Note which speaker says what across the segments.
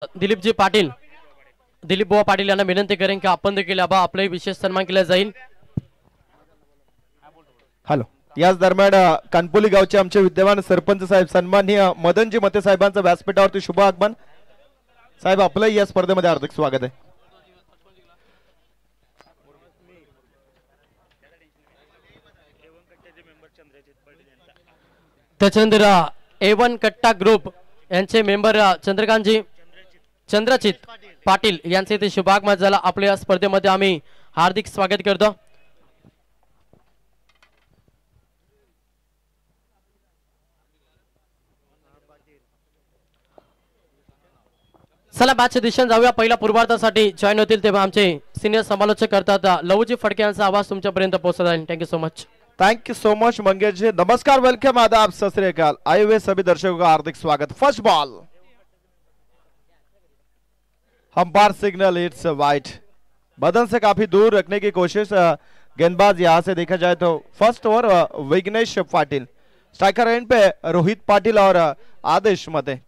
Speaker 1: दिलीपजी पाटील, दिलीप बुवा पाटील यांना विनंती करेन की आपण देखील आपलाही विशेष सन्मान केला जाईल.
Speaker 2: हॅलो. याच दरम्यान कानपोली गावचे आमचे विद्यमान सरपंच साहेब सन्माननीय मदनजी मते साहेबांचं व्यासपीठावरती शुभ आगमन. साहेब आपलंही या स्पर्धेमध्ये हार्दिक स्वागत आहे.
Speaker 1: त्याच्यानंतर A1 कट्टा ग्रुप यांचे मेंबर चंद्रकांतजी चंद्रचित पाटील यांचे ते शुभागमन झाला. आपल्या स्पर्धेमध्ये आम्ही हार्दिक स्वागत करतो. चला मॅचच्या दिशेने जाऊया. पहिल्या पूर्वार्धासाठी जॉईन होतील तेव्हा आमचे सिनियर समालोचक करतात लवजी फडके यांचा आवाज तुमच्यापर्यंत पोहोचत आहे. Thank you so much.
Speaker 2: Thank you so much Mangesh ji. नमस्कार, वेलकम, आदाब, सत श्री अकाल. आए हुए सभी दर्शकों का हार्दिक स्वागत. First ball, umpire signal, it's white. बदन से काफी दूर रखने की कोशिश गेंदबाज यहां से देखा जाए तो first over Vighnesh Patil, striker end पे रोहित पाटिल और आदेश मते.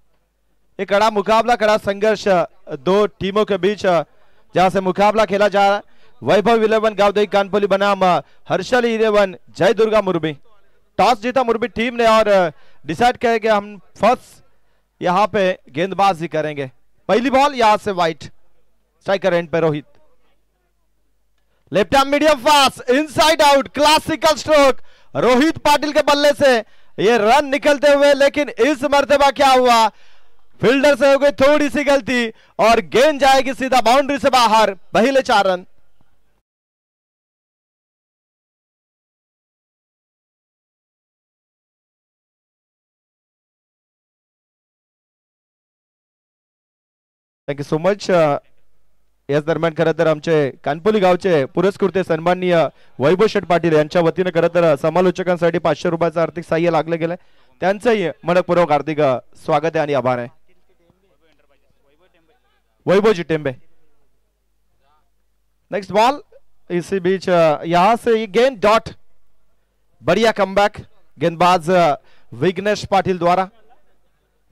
Speaker 2: एक कड़ा मुकाबला, कड़ा संघर्ष दो टीमों के बीच जहां से मुकाबला खेला जा रहा है. वैभव 11 गावदेवी कानपोली बनाम हर्षल 11 जय दुर्गा मुरबी. टॉस जीता मुरबी टीम ने और डिसाइड किया कि हम फर्स्ट यहां पे गेंदबाजी करेंगे. पहली बॉल यहां से वाइट, स्ट्राइकर एंड पे Rohit. Left arm medium fast, inside out, classical stroke Rohit Patil के बल्ले से ये रन निकलते हुए. लेकिन इस मर्तबा क्या हुआ, फील्डर से हो गई थोड़ी सी गलती और गेंद जाएगी सीधा बाउंड्री से बाहर. पहले 4 रन. Thank you so much. याच दरम्यान खरं तर आमचे कानपोली गावचे पुरस्कृते सन्माननीय वैभव शेठ पाटील यांच्या वतीने खरं तर समालोचकांसाठी 500 रुपयाचं आर्थिक सहाय्य लागलं गेलंय. त्यांचंही मनपूर्वक हार्दिक स्वागत आहे आणि आभार आहे. वैभवजी टेंबे. नेक्स्ट बॉल, इसी बीच यहां से ये गेंद डॉट, बढ़िया कमबैक गेंदबाज विघ्नेश पाटिल द्वारा.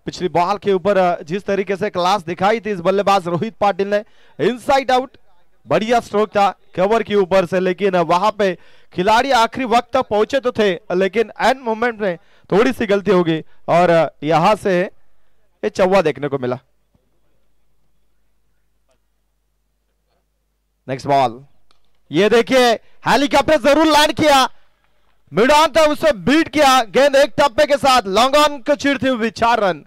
Speaker 2: पिछली बॉल के ऊपर जिस तरीके से क्लास दिखाई थी इस बल्लेबाज रोहित पाटिल ने, इनसाइड आउट, बढ़िया स्ट्रोक था कवर के ऊपर से. लेकिन वहां पे खिलाड़ी आखिरी वक्त तक पहुंचे तो थे, लेकिन एंड मोमेंट में थोड़ी सी गलती होगी और यहां से ये चौवा देखने को मिला. नेक्स्ट बॉल, ये देखिए हेलीकॉप्टर जरूर लैंड किया, मिड ऑन था उसे बीट किया. गेंद एक टप्पे के साथ लॉन्ग ऑन को चीरती हुई 4 रन.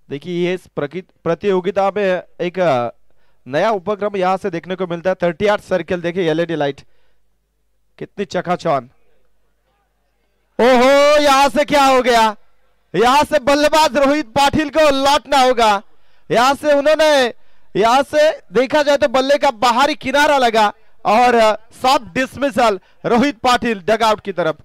Speaker 2: देखिए ये इस प्रतियोगिता में एक नया उपक्रम यहां से देखने को मिलता है. 38 सर्कल, देखिए एलईडी लाइट कितनी चकाचौंध. ओहो, यहां से क्या हो गया, यहां से बल्लेबाज रोहित पाटिल को लौटना होगा. यहां से उन्होंने, यहां से देखा जाए तो बल्ले का बाहरी किनारा लगा और soft dismissal Rohit Patil dugout की तरफ.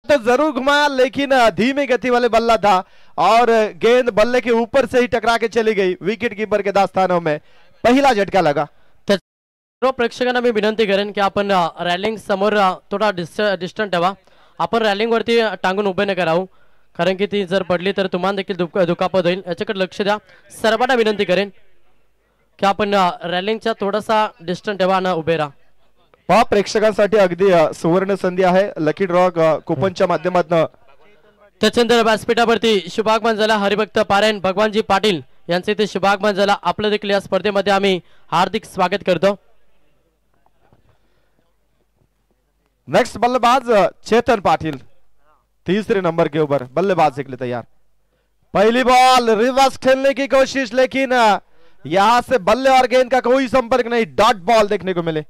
Speaker 2: तो जरूर घुमाया लेकिन धीमी गति वाले बल्ला था और गेंद बल्ले के ऊपर से ही टकरा के चली गई. विकेट कीपर के दास्तानों में पहला झटका लगा.
Speaker 1: प्रेक्षकांना मी विनंती करेन की आपण रॅलिंग समोर थोडा डिस्टन्स ठेवा. आपण रॅलिंग वरती टांगून उभे न करावं, कारण की ती जर पडली तर तुम्हाला देखील दुखापत होईल. याच्याकडे लक्ष द्या. सर्वांना विनंती करेन की आपण रॅलिंगचा थोडासा डिस्टन्स ठेवा आणि उभे राहा.
Speaker 2: प्रेक्षकांसाठी अगदी सुवर्ण संधी आहे लकी ड्रॉ कुपनच्या माध्यमातून.
Speaker 1: त्याच्यानंतर व्यासपीठावरती शुभागमन झाला हरिभक्त पारायण भगवानजी पाटील यांचे ते शुभागमन झाला. आपलं देखील या स्पर्धेमध्ये आम्ही हार्दिक स्वागत करतो.
Speaker 2: नेक्स्ट बल्लेबाज चेतन पाटिल, तीसरे नंबर के ऊपर बल्लेबाजी के लिए तैयार. पहली बॉल, रिवर्स खेलने की कोशिश, लेकिन यहां से बल्ले और गेंद का कोई संपर्क नहीं. डॉट बॉल देखने को मिले.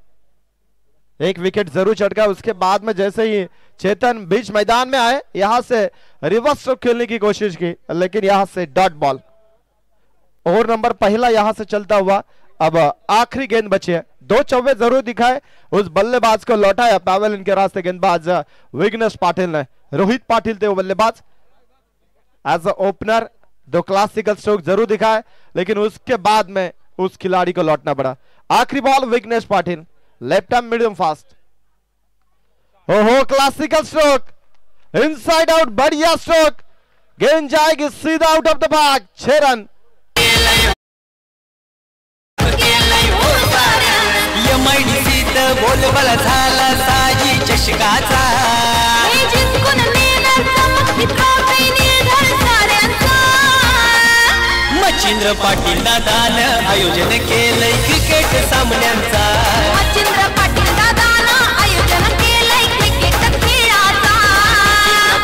Speaker 2: एक विकेट जरूर चटका। उसके बाद में जैसे ही चेतन बीच मैदान में आए, यहां से रिवर्स स्ट्रोक खेलने की कोशिश की, लेकिन यहां से डॉट बॉल। ओवर नंबर पहला यहां से चलता हुआ, अब आखिरी गेंद बची है। 2 चौवे जरूर दिखाए, उस बल्लेबाज को लौटाया पैवेलियन के रास्ते गेंदबाज विघ्नेश पाटिल ने। रोहित पाटिल थे वो बल्लेबाज। As a opener 2 classical stroke जरूर दिखाए, लेकिन उसके बाद में उस खिलाड़ी को लौटना पड़ा। आखिरी ball Vighnesh Patil, left arm medium fast. ओहो, क्लासिकल स्ट्रोक, इनसाइड आउट, बढ़िया स्ट्रोक, गेंद जाएगी सीधा out of the park. 6 run.
Speaker 3: बोलबला झाला साजी चषकाचा, मच्छिंद्र पाटील दादानं आयोजन केलंय क्रिकेट सामन्यांचा, मच्छिंद्र पाटील दादानं आयोजन केलंय क्रिकेट खेळाचा,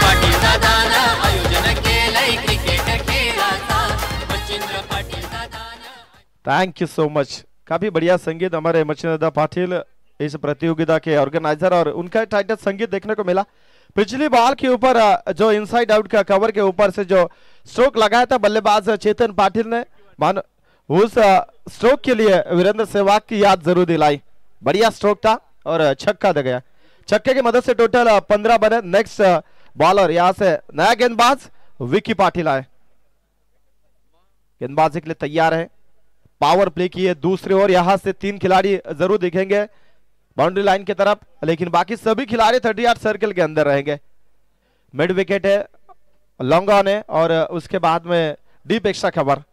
Speaker 3: पाटील दादानं आयोजन केलंय क्रिकेट खेळाचा, मच्छिंद्र पाटील दादानं।
Speaker 2: Thank you so much. काफी बढ़िया संगीत हमारे मच्छिंद्र पाटिल इस प्रतियोगिता के ऑर्गेनाइजर, और उनका टाइटल संगीत देखने को मिला। पिछली बॉल के ऊपर जो इनसाइड आउट का कवर के ऊपर से जो स्ट्रोक लगाया था बल्लेबाज चेतन पाटिल ने, मान उस स्ट्रोक के लिए वीरेंद्र सहवाग की याद जरूर दिलाई। बढ़िया स्ट्रोक था और छक्का दे गया। छक्के की मदद से टोटल 15 बने। नेक्स्ट बॉलर यहां से नया गेंदबाज विकी पाटिल आए, गेंदबाजी के लिए तैयार है। पावर प्ले की है दूसरी ओर, यहां से 3 खिलाड़ी जरूर दिखेंगे बाउंड्री लाइन की तरफ, लेकिन बाकी सभी खिलाड़ी 38 सर्कल के अंदर रहेंगे। मिड विकेट है, लॉन्ग ऑन है, और उसके बाद में डीप एक्स्ट्रा कवर।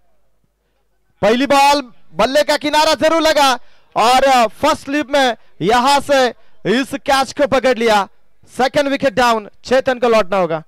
Speaker 2: पहली बॉल, बल्ले का किनारा जरूर लगा, और फर्स्ट स्लिप में यहां से इस कैच को पकड़ लिया। सेकंड विकेट डाउन, चेतन को लौटना होगा।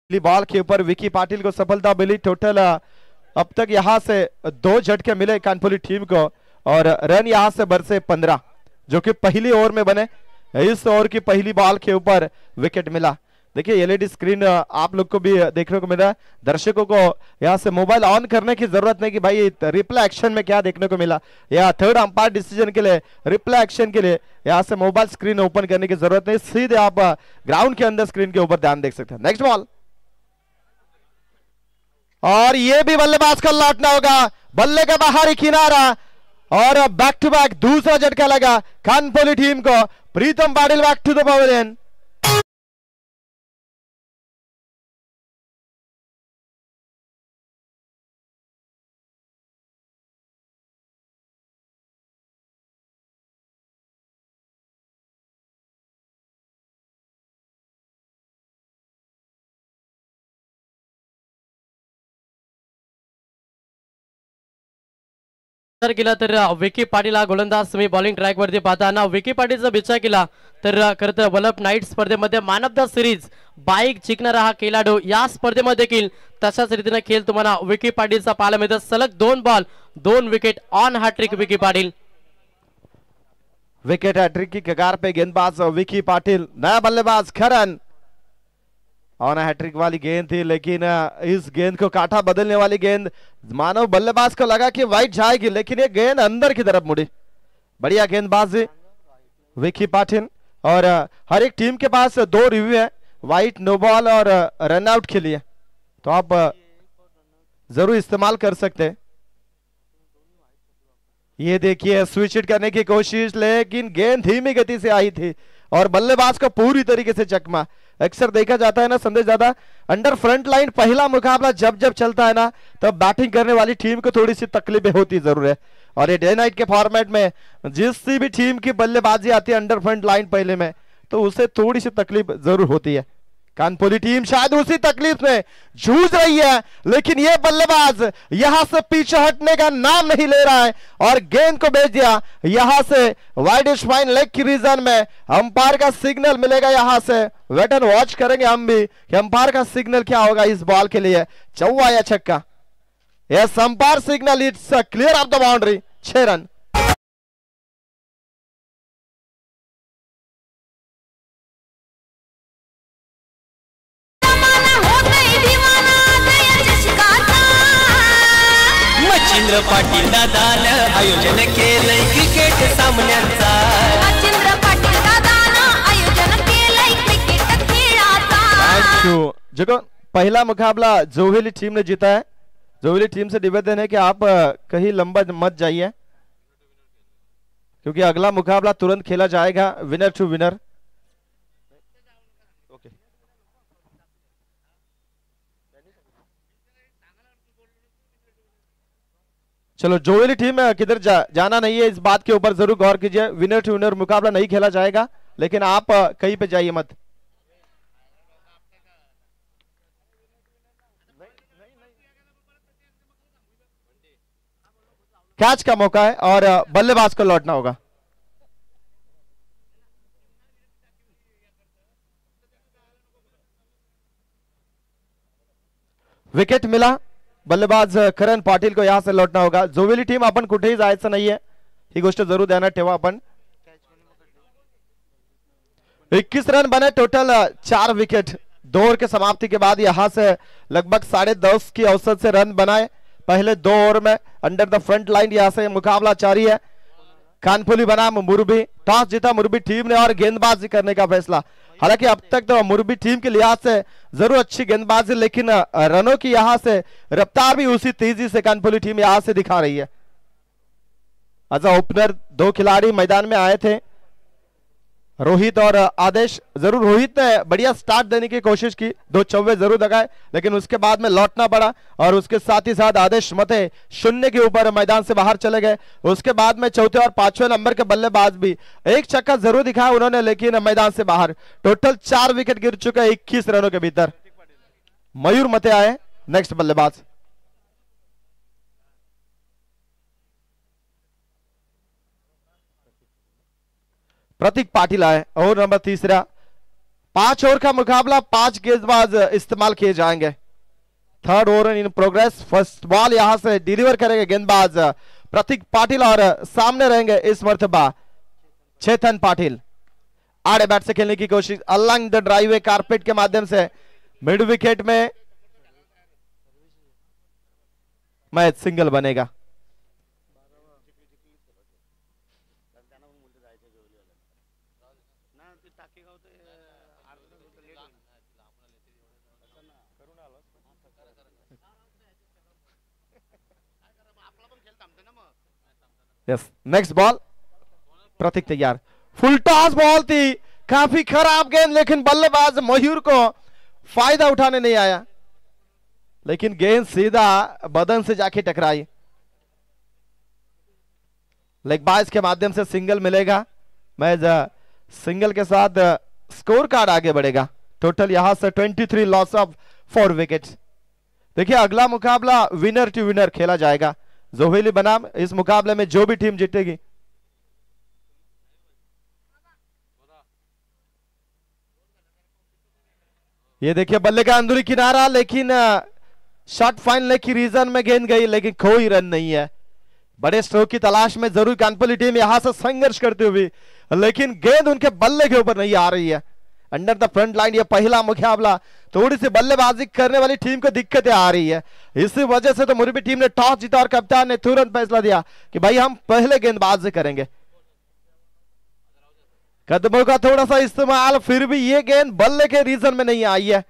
Speaker 2: बॉल के ऊपर विकी पाटिल को सफलता मिली। टोटल अब तक यहां से 2 झटके मिले कानपुरी टीम को, और रन यहां से बरसे 15, जो कि पहली ओवर में बने। इस ओवर की पहली बॉल के ऊपर विकेट मिला। देखिए एलईडी स्क्रीन आप लोग को भी देखने को मिल रहा है। दर्शकों को यहां से मोबाइल ऑन करने की जरूरत नहीं कि भाई रिप्ले एक्शन में क्या देखने को मिला, या थर्ड अंपायर डिसीजन के लिए रिप्ले एक्शन के लिए यहां से मोबाइल स्क्रीन ओपन करने की जरूरत नहीं, सीधे आप ग्राउंड के अंदर स्क्रीन के ऊपर ध्यान देख सकते हैं। नेक्स्ट बॉल, और ये भी बल्लेबाज को लौटना होगा। बल्ले का बाहरी किनारा, और बैक टू बैक दूसरा झटका लगा कानपुरी टीम को। Pritam Patil back to the pavilion.
Speaker 1: केला तर विकी पाटील हा गोलंदाज तुम्ही बॉलिंग ट्रॅक वरती पाहताना विकी पाटीलचा विचार केला तर खरं तर वल्लभ नाईट स्पर्धेमध्ये man of the series bike जिंकणारा हा खेळाडू या स्पर्धेमध्ये देखील तशाच रीतीने खेळ तुम्हाला विकी पाटीलचा पाहायला मिळतो। सलग 2 ball 2 wicket on hattrick Vicky Patil.
Speaker 2: Wicket hattrick की कगार पे गेंदबाज विकी पाटिल, नया बल्लेबाज खरन। ऑन हैट्रिक वाली गेंद थी, लेकिन इस गेंद को काटा बदलने वाली गेंद, मानो बल्लेबाज को लगा कि वाइड जाएगी, लेकिन ये गेंद अंदर की तरफ मुड़ी। बढ़िया गेंदबाजी विकी पाटिल, और हर एक टीम के पास 2 रिव्यू है, वाइड, नो बॉल और रन आउट के लिए, तो आप जरूर इस्तेमाल कर सकते हैं। ये देखिए स्विच हिट करने की कोशिश, लेकिन गेंद धीमी गति से आई थी और बल्लेबाज को पूरी तरीके से चकमा। अक्सर देखा जाता है ना संदेश दादा, अंडर फ्रंट लाइन पहला मुकाबला जब जब चलता है ना, तब बैटिंग करने वाली टीम को थोड़ी सी तकलीफें होती जरूर है। और ये डे नाइट के फॉर्मेट में जिससी भी टीम की बल्लेबाजी आती है अंडर फ्रंट लाइन पहले में, तो उसे थोड़ी सी तकलीफ जरूर होती है। कानपुरी टीम शायद उसी तकलीफ में जूझ रही है, लेकिन यह बल्लेबाज यहां से पीछे हटने का नाम नहीं ले रहा है और गेंद को भेज दिया यहां से वाइड फाइन लेग की रीजन में। अंपायर का सिग्नल मिलेगा यहां से, वेट एंड वॉच करेंगे हम भी कि अंपायर का सिग्नल क्या होगा इस बॉल के लिए, चौवा या छक्का। Yes, umpire signal, it's clear of the boundary, 6 run.
Speaker 3: Machhindra Patil दादानं आयोजन केलंय क्रिकेट सामन्यांचा। मच्छिंद्र पाटील दादानं आयोजन केलंय क्रिकेट खेळाचा।
Speaker 2: Thank you. जो पहला मुकाबला जोवेली टीम ने जीता है, जोवेली टीम से निवेदन है कि आप कहीं लंबा मत जाइए, क्योंकि अगला मुकाबला तुरंत खेला जाएगा विनर टू विनर। चलो, जोवेली टीम किधर जाना नहीं है, इस बात के ऊपर जरूर गौर कीजिए। विनर टू विनर मुकाबला नहीं खेला जाएगा, लेकिन आप कहीं पे जाइए मत। कैच का मौका है और बल्लेबाज को लौटना होगा। विकेट मिला, बल्लेबाज करण पाटील को यहां से लौटना होगा। जोवेली टीम आपण कुठेही जायचं नाहीये, ही गोष्ट जरूर ध्यानात ठेवा आपण। 21 रन बने टोटल, 4 विकेट। 2 ओवर के समाप्ति के बाद यहां से लगभग 10.5 की औसत से रन बनाए पहले 2 ओवर में अंडर द फ्रंट लाइन। यहां से मुकाबला जारी है। कानपुरी बनाम मुरबी, टॉस जीता मुरबी टीम ने और गेंदबाजी करने का फैसला। हालांकि अब तक तो मुरबी टीम के लिहाज से जरूर अच्छी गेंदबाजी, लेकिन रनों की यहां से रफ्तार भी उसी तेजी से कानपुरी टीम यहां से दिखा रही है। एज ओपनर 2 खिलाड़ी मैदान में आए थे, रोहित और आदेश। जरूर रोहित ने बढ़िया स्टार्ट देने की कोशिश की, 2 चौवे जरूर लगाए, लेकिन उसके बाद में लौटना पड़ा और उसके साथ ही साथ आदेश मते 0 के ऊपर मैदान से बाहर चले गए। उसके बाद में चौथे और 5वें नंबर के बल्लेबाज भी एक छक्का जरूर दिखाया उन्होंने, लेकिन मैदान से बाहर। टोटल 4 विकेट गिर चुके हैं 21 रनों के भीतर। मयूर मते आए नेक्स्ट बल्लेबाज। प्रतीक पाटिल आए ओवर नंबर 3। 5 ओवर का मुकाबला, 5 गेंदबाज इस्तेमाल किए जाएंगे। 3rd over in progress. First ball यहां से डिलीवर करेंगे गेंदबाज प्रतीक पाटिल और सामने रहेंगे इस मर्तबा चेतन पाटिल। आड़े बैट से खेलने की कोशिश, अलॉन्ग द ड्राइवे कारपेट के माध्यम से मिड विकेट में मैच सिंगल बनेगा। Yes, next ball. प्रतीक तैयार, फुल टॉस बॉल थी, काफी खराब गेंद, लेकिन बल्लेबाज मयूर को फायदा उठाने नहीं आया, लेकिन गेंद सीधा बदन से जाके टकराई। लेग बाइज के माध्यम से सिंगल मिलेगा। मैच सिंगल के साथ स्कोर कार्ड आगे बढ़ेगा। टोटल यहां से 23 लॉस ऑफ 4 विकेट्स। देखिए, अगला मुकाबला विनर टू विनर खेला जाएगा। जोवेली बनाम इस मुकाबले में जो भी टीम जीतेगी, ये देखिए बल्ले का अंदरूनी किनारा, लेकिन शॉट फाइन लेग की रीजन में गेंद गई, लेकिन कोई रन नहीं है। बड़े स्ट्रोक की तलाश में जरूर कानपुरी टीम यहां से संघर्ष करती हुई, लेकिन गेंद उनके बल्ले के ऊपर नहीं आ रही है। अंडर द फ्रंट लाइन ये पहला मुकाबला, थोड़ी सी बल्लेबाजी करने वाली टीम को दिक्कतें आ रही है। इसी वजह से तो मुरबी टीम ने टॉस जीता और कप्तान ने तुरंत फैसला दिया कि भाई हम पहले गेंदबाजी करेंगे। कदमों का थोड़ा सा इस्तेमाल, फिर भी ये गेंद बल्ले के रीजन में नहीं आई है,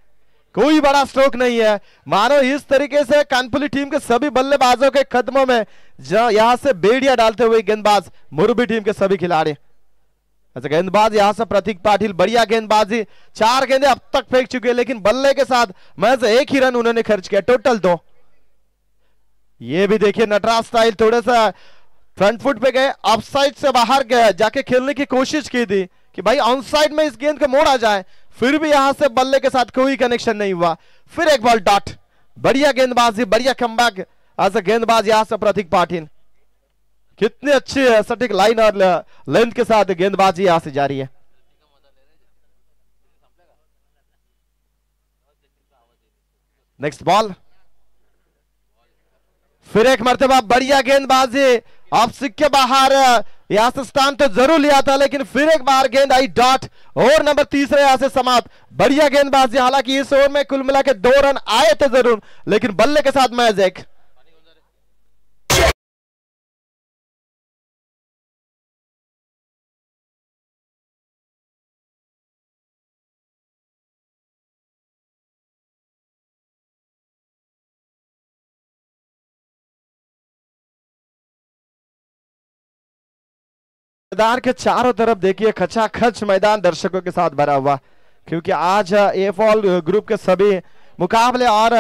Speaker 2: कोई बड़ा स्ट्रोक नहीं है। मानो इस तरीके से कानपुरी टीम के सभी बल्लेबाजों के कदमों में यहां से बेड़िया डालते हुए गेंदबाज मुरबी टीम के सभी खिलाड़ी। अच्छा, गेंदबाज यहां से प्रतीक पाटिल, बढ़िया गेंदबाजी, 4 गेंदें अब तक फेंक चुके हैं, लेकिन बल्ले के साथ महज 1 ही रन उन्होंने खर्च किया, टोटल 2। ये भी देखिए नटराज स्टाइल, थोड़ा सा फ्रंट फुट पे गए, ऑफ साइड से बाहर गए, जाके खेलने की कोशिश की थी कि भाई ऑन साइड में इस गेंद को मोड़ा जाए, फिर भी यहां से बल्ले के साथ कोई कनेक्शन नहीं हुआ। फिर एक बॉल डॉट, बढ़िया गेंदबाजी, बढ़िया कमबैक एज अ गेंदबाज यहां से प्रतीक पाटिल। कितनी अच्छी सटीक लाइन और लेंथ के साथ गेंदबाजी यहां से जारी है। नेक्स्ट बॉल, फिर एक मर्तबा बढ़िया गेंदबाजी, ऑफ स्टिक के बाहर यहां से स्थान तो जरूर लिया था, लेकिन फिर एक बार गेंद आई डॉट। ओवर नंबर 30 यहां से समाप्त। बढ़िया गेंदबाजी, हालांकि इस ओवर में कुल मिला के 2 रन आए थे जरूर, लेकिन बल्ले के साथ मैच एक। मैदान के चारों तरफ देखिए खचाखच मैदान दर्शकों के साथ भरा हुआ, क्योंकि आज एफॉल ग्रुप के सभी मुकाबले और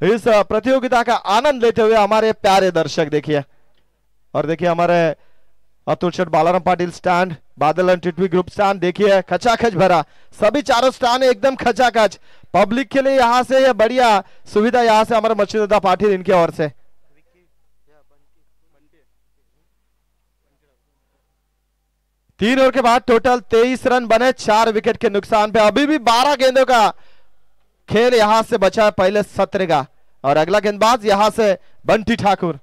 Speaker 2: इस प्रतियोगिता का आनंद लेते हुए हमारे प्यारे दर्शक देखिए। और देखिए हमारे Atul Sheth, Balaram Patil stand, Badal and Titwi group stand देखिए खचाखच भरा, सभी चारों स्टैंड एकदम खचाखच। पब्लिक के लिए यहाँ से बढ़िया सुविधा यहाँ से हमारे मर्चेंदादा पाटिल इनकी ओर से। तीन ओवर के बाद टोटल 23 रन बने, 4 विकेट के नुकसान पे। अभी भी 12 गेंदों का खेल यहां से बचा है पहले सत्र का। और अगला गेंदबाज यहां से बंटी ठाकुर,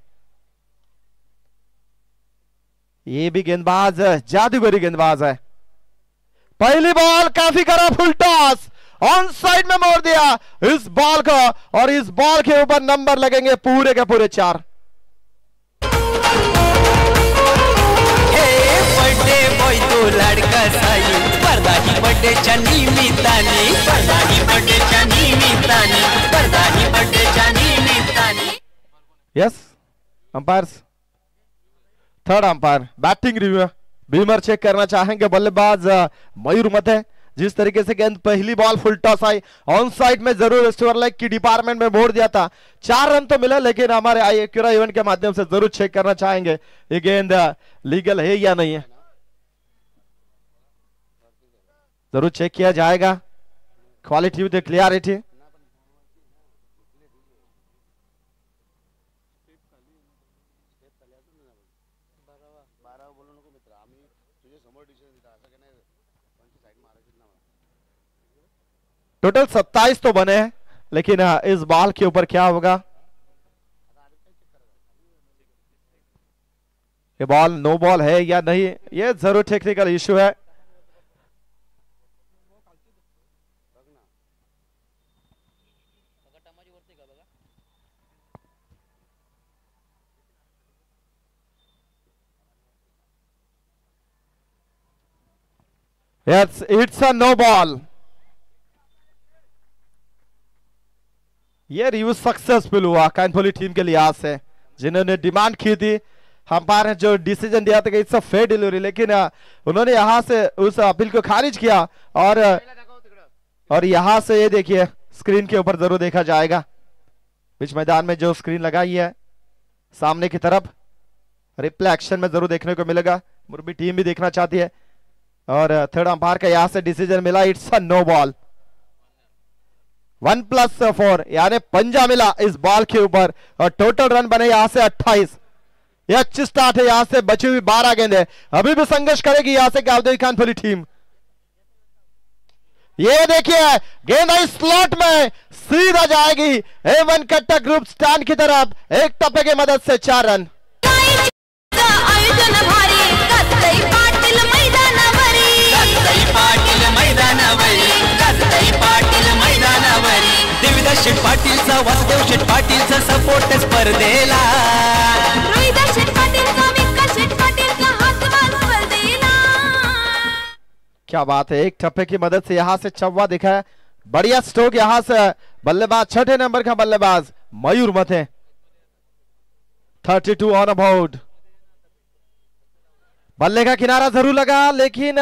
Speaker 2: ये भी गेंदबाज जादूगरी गेंदबाज है। पहली बॉल काफी करा, फुल टॉस ऑन साइड में मोड़ दिया इस बॉल को, और इस बॉल के ऊपर नंबर लगेंगे पूरे के पूरे 4।
Speaker 3: लड़का साई परदाही बर्थडेच्या निमित्ताने, परदाही बर्थडेच्या निमित्ताने, परदाही बर्थडेच्या निमित्ताने।
Speaker 2: Yes umpires, third umpire batting review beamer check करना चाहेंगे। बल्लेबाज मयूर मते, जिस तरीके से गेंद पहली ball full toss I, on side में जरूर स्टोर लाइक की डिपार्टमेंट में मोड़ दिया था। 4 रन तो मिला, लेकिन हमारे एक्यूरा इवेंट के माध्यम से जरूर चेक करना चाहेंगे ये गेंद लीगल है या नहीं है, जरूर चेक किया जाएगा। क्वालिटी विद क्लियरिटी। टोटल 27 तो बने हैं, लेकिन इस बॉल के ऊपर क्या होगा? ये बॉल नो बॉल है या नहीं, ये जरूर टेक्निकल इश्यू है। Yes, it's a no ball. ये रिव्यू सक्सेसफुल हुआ कानपुली टीम के लिहाज से, जिन्होंने डिमांड की थी। अंपायर ने जो डिसीजन दिया था कि इट्स अ फेयर डिलीवरी, लेकिन उन्होंने यहां से उस अपील को खारिज किया। और यहां से ये देखिए स्क्रीन के ऊपर जरूर देखा जाएगा, बीच मैदान में जो स्क्रीन लगाई है सामने की तरफ, रिप्ले एक्शन में जरूर देखने को मिलेगा। मुर्बी टीम भी देखना चाहती है। और थर्ड अंपायर का यहां से डिसीजन मिला, इट्स अ नो बॉल। 1+4 यानी पंजा मिला इस बॉल के ऊपर, और टोटल रन बने यहां से 28। ये अच्छी स्टार्ट है, यहां से बची हुई 12 गेंदें, अभी भी संघर्ष करेगी यहां से गावदेवी खानपुरी टीम। ये देखिए गेंद आई स्लॉट में, सीधा जाएगी एवन कट्टा ग्रुप स्टैंड की तरफ, एक टप्पे की मदद से 4 रन।
Speaker 3: आयोजन भारी कसतई पाटील मैदानावरी, कसतई पाटील मैदानावरी, कसतई पाटील मैदानावरी। देवीदास शेठ पाटीलचा, वासुदेव शेठ पाटीलचा सपोर्ट स्पर्धेला, रोहिदास शेठ पाटीलचा, विकास शेठ पाटीलचा हातभार स्पर्धेला।
Speaker 2: क्या बात है, एक टप्पे की मदद से यहां से चौवा दिखा है। बढ़िया स्ट्रोक यहां से बल्लेबाज, 6ठे नंबर का बल्लेबाज मयूर मथे। 32 ऑन अबाउट। बल्ले का किनारा जरूर लगा, लेकिन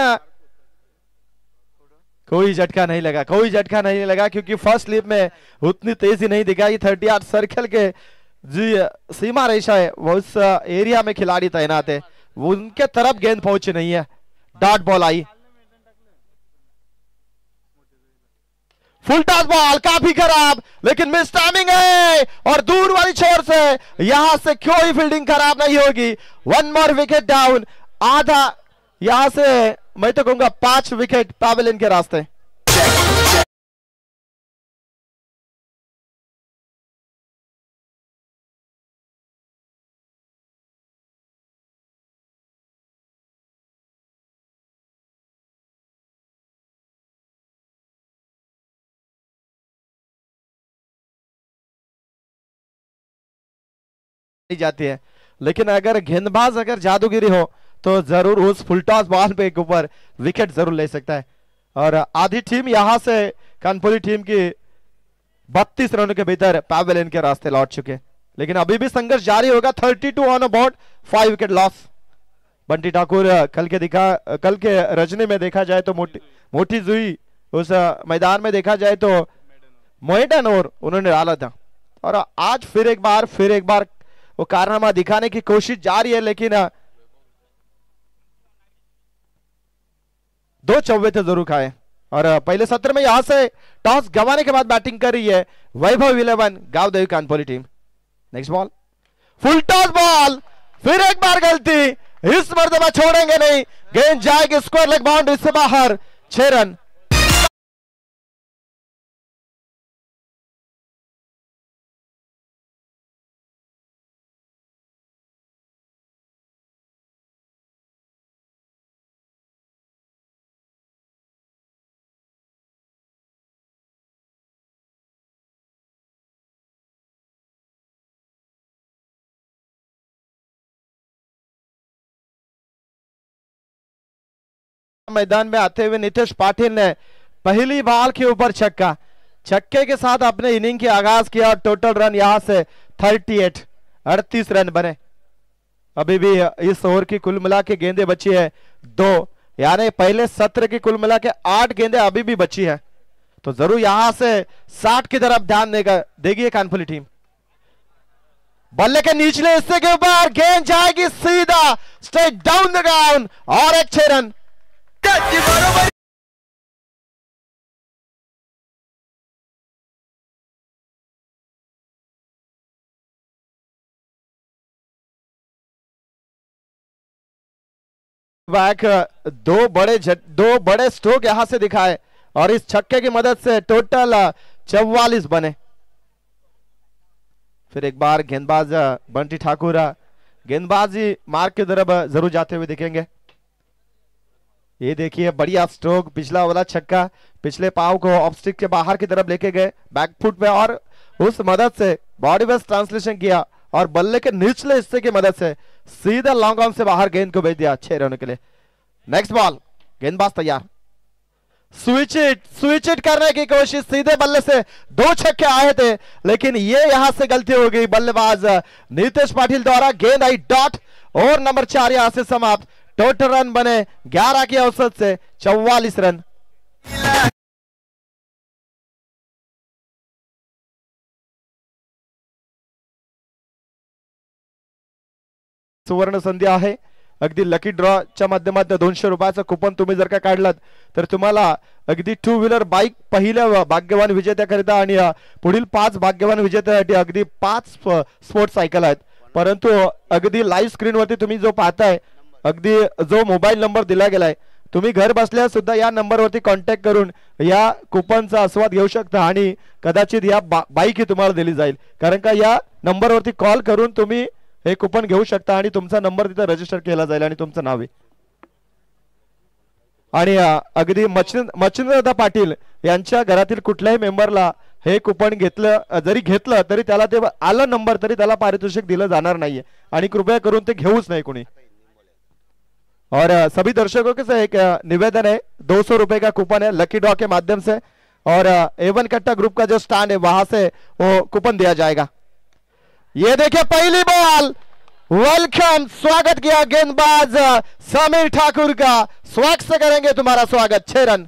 Speaker 2: कोई झटका नहीं लगा, कोई झटका नहीं लगा, क्योंकि फर्स्ट स्लिप में उतनी तेजी नहीं दिखाई। 38 सर्कल के जी सीमा रेखा है, वो उस एरिया में खिलाड़ी तैनात है, वो उनके तरफ गेंद पहुंची नहीं है। डॉट बॉल आई। फुल टॉस बॉल काफी खराब, लेकिन मिस टाइमिंग है और दूर वाली छोर से यहां से कोई फील्डिंग खराब नहीं होगी। 1 मोर विकेट डाउन, आधा यहां से मैं तो कहूंगा 5 विकेट पैवेलियन के रास्ते। जाती है, लेकिन अगर गेंदबाज अगर जादूगिरी हो तो जरूर उस फुल टॉस बॉल पे एक ऊपर विकेट जरूर ले सकता है। और आधी टीम यहां से कानपुरी टीम की 32 रनों के भीतर पैवेलियन के रास्ते लौट चुके, लेकिन अभी भी संघर्ष जारी होगा। 32 on board, 5 wicket loss. Bunty Thakur कल के रजनी में देखा जाए तो मोटी जुई उस मैदान में देखा जाए तो मोइडन और उन्होंने डाला था, और आज फिर एक बार वो कारनामा दिखाने की कोशिश जारी है, लेकिन 2 चौवे तो जरूर खाए। और पहले सत्र में यहां से टॉस गंवाने के बाद बैटिंग कर रही है Vaibhav 11 Gaondevi Kanpuri team. Next ball full toss ball, फिर एक बार गलती, इस मर्तबा छोड़ेंगे नहीं, गेंद जाएगी स्क्वायर लेग बाउंड्री से बाहर। 6 रन। मैदान में आते हुए नितेश पाटिल ने पहली बॉल के ऊपर छक्के के साथ अपने इनिंग की आगाज किया। टोटल रन यहां से 38 रन बने। अभी भी इस ओवर की कुल मिला के गेंदें बची है 2, यानी पहले सत्र की कुल मिला के 8 गेंदें अभी भी बची है, तो जरूर यहां से 60 की तरफ ध्यान देगी कानपुरी टीम। बल्ले के निचले हिस्से के ऊपर गेंद जाएगी सीधा स्ट्रेट डाउन द ग्राउंड और एक 6 रन। बैक दो बड़े स्ट्रोक यहां से दिखाए और इस छक्के की मदद से टोटल 44 बने। फिर एक बार गेंदबाज बंटी ठाकुर गेंदबाजी मार्क की तरफ जरूर जाते हुए दिखेंगे। ये देखिए बढ़िया स्ट्रोक, पिछला वाला छक्का पिछले पाव को ऑफ स्टिक के बाहर की तरफ लेके गए बैकफुट पे, और उस मदद से बॉडी बेस ट्रांसलेशन किया और बल्ले के निचले हिस्से की मदद से सीधा लॉन्ग ऑन से बाहर गेंद को भेज दिया 6 रनों के लिए। नेक्स्ट बॉल, गेंदबाज तैयार, स्विच इट करने की कोशिश, सीधे बल्ले से 2 छक्के आए थे, लेकिन ये यहां से गलती हो गई बल्लेबाज नीतीश पाटिल द्वारा। गेंद आई डॉट और नंबर 4 यहां से समाप्त। टोटल रन बने 11 की औसत से 44 रन। सुवर्ण संधी आहे, अगदी लकी ड्रॉच्या माध्यमातून 200 रुपयाचं कुपन तुम्ही जर का काढलात तर तुम्हाला अगदी 2 व्हीलर बाईक पहिल्या भाग्यवान विजेत्याकरिता आणि पुढील 5 भाग्यवान विजेत्यासाठी अगदी 5 स्पोर्ट्स सायकल आहेत। परंतु अगदी लाईव्ह स्क्रीन वरती तुम्ही जो पाहताय, अगदी जो मोबाईल नंबर दिला गेलाय, तुम्ही घर बसल्या सुद्धा या नंबरवरती कॉन्टॅक्ट करून या कुपनचा आस्वाद घेऊ शकता आणि कदाचित या बाईक ही तुम्हाला दिली जाईल, कारण का या नंबरवरती कॉल करून तुम्ही हे कुपन घेऊ शकता आणि तुमचा नंबर तिथे रजिस्टर केला जाईल आणि तुमचं नाव आहे। आणि अगदी मच्छिंद्रदादा पाटील यांच्या घरातील कुठल्याही मेंबरला हे कुपन जरी घेतलं तरी त्याला ते आलं नंबर तरी त्याला पारितोषिक दिलं जाणार नाहीये, आणि कृपया करून ते घेऊच नाही कोणी। और सभी दर्शकों के से एक निवेदन है, 200 रुपए का कूपन है लकी ड्रॉ के माध्यम से, और एवन कट्टा ग्रुप का जो स्टैंड है वहां से वो कूपन दिया जाएगा। ये देखिए पहली बॉल, वेलकम, स्वागत किया गेंदबाज समीर ठाकुर का, स्वागत से करेंगे तुम्हारा स्वागत। 6 रन।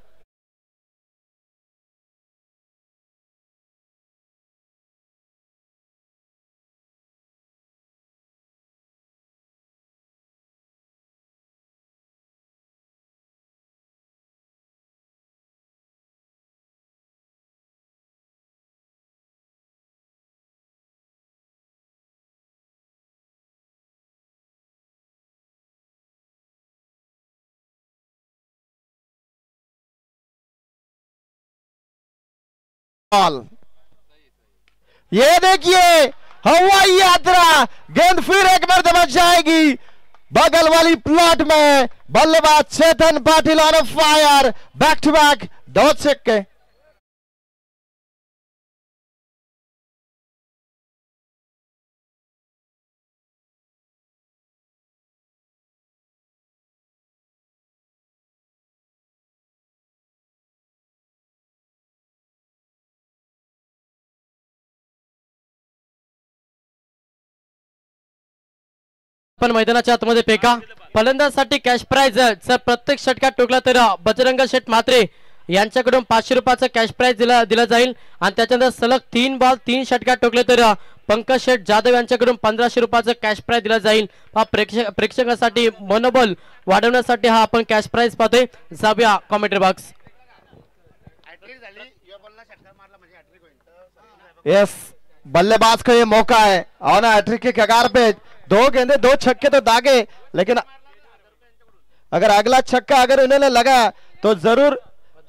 Speaker 2: बॉल। ये देखिए हवाई यात्रा, गेंद फिर एक मरतबा जाएगी बगल वाली प्लॉट में। बल्लेबाज Chetan Patil on fire, back to back 2 छक्के।
Speaker 1: पण मैदानाच्या आतमध्ये फेका फलंदाजासाठी कॅश प्राइज जर प्रत्येक षटकात टोकला तर बजरंग शेठ म्हात्रे यांच्याकडून 500 रुपयाचं कॅश प्राइज दिलं जाईल आणि त्याच्यानंतर सलग 3 बॉल 3 षटकात टोकले तर पंकज शेठ जाधव यांच्याकडून 1500 रुपयाचं कॅश प्राइज दिलं जाईल। हा प्रेक्षकांसाठी मनोबल वाढवण्यासाठी हा आपण कॅश प्राइज पाहतोय। जाऊया कॉमेंट्री बॉक्स।
Speaker 2: यस, बल्लेबाज को ये मौका है और हैट्रिक के कगार पे 2 गेंदे 2 छक्के तो दागे, लेकिन अगर अगला छक्का अगर इन्होंने लगा तो जरूर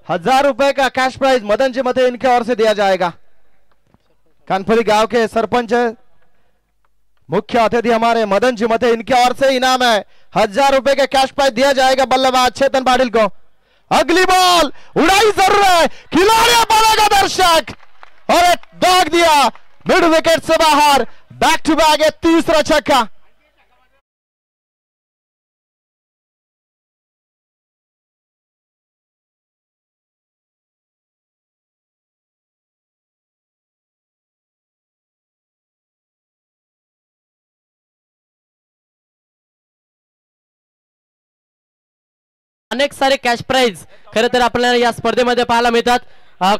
Speaker 2: 1000 रुपए का कैश प्राइज मदन जी मते इनके ओर से दिया जाएगा। कानपुरी गांव के सरपंच मुख्य अतिथि हमारे मदन जी मते, इनके ओर से इनाम है 1000 रुपए का कैश प्राइज दिया जाएगा बल्लेबाज चेतन पाटिल को। अगली बॉल उड़ाई जरूर है, खिलाड़ी बनेगा दर्शक और दाग दिया मिड विकेट से बाहर। बैक टू बैक है तीसरा छक्का।
Speaker 1: अनेक सारे कॅश प्राइज खरं तर आपल्याला या स्पर्धेमध्ये पाहायला मिळतात।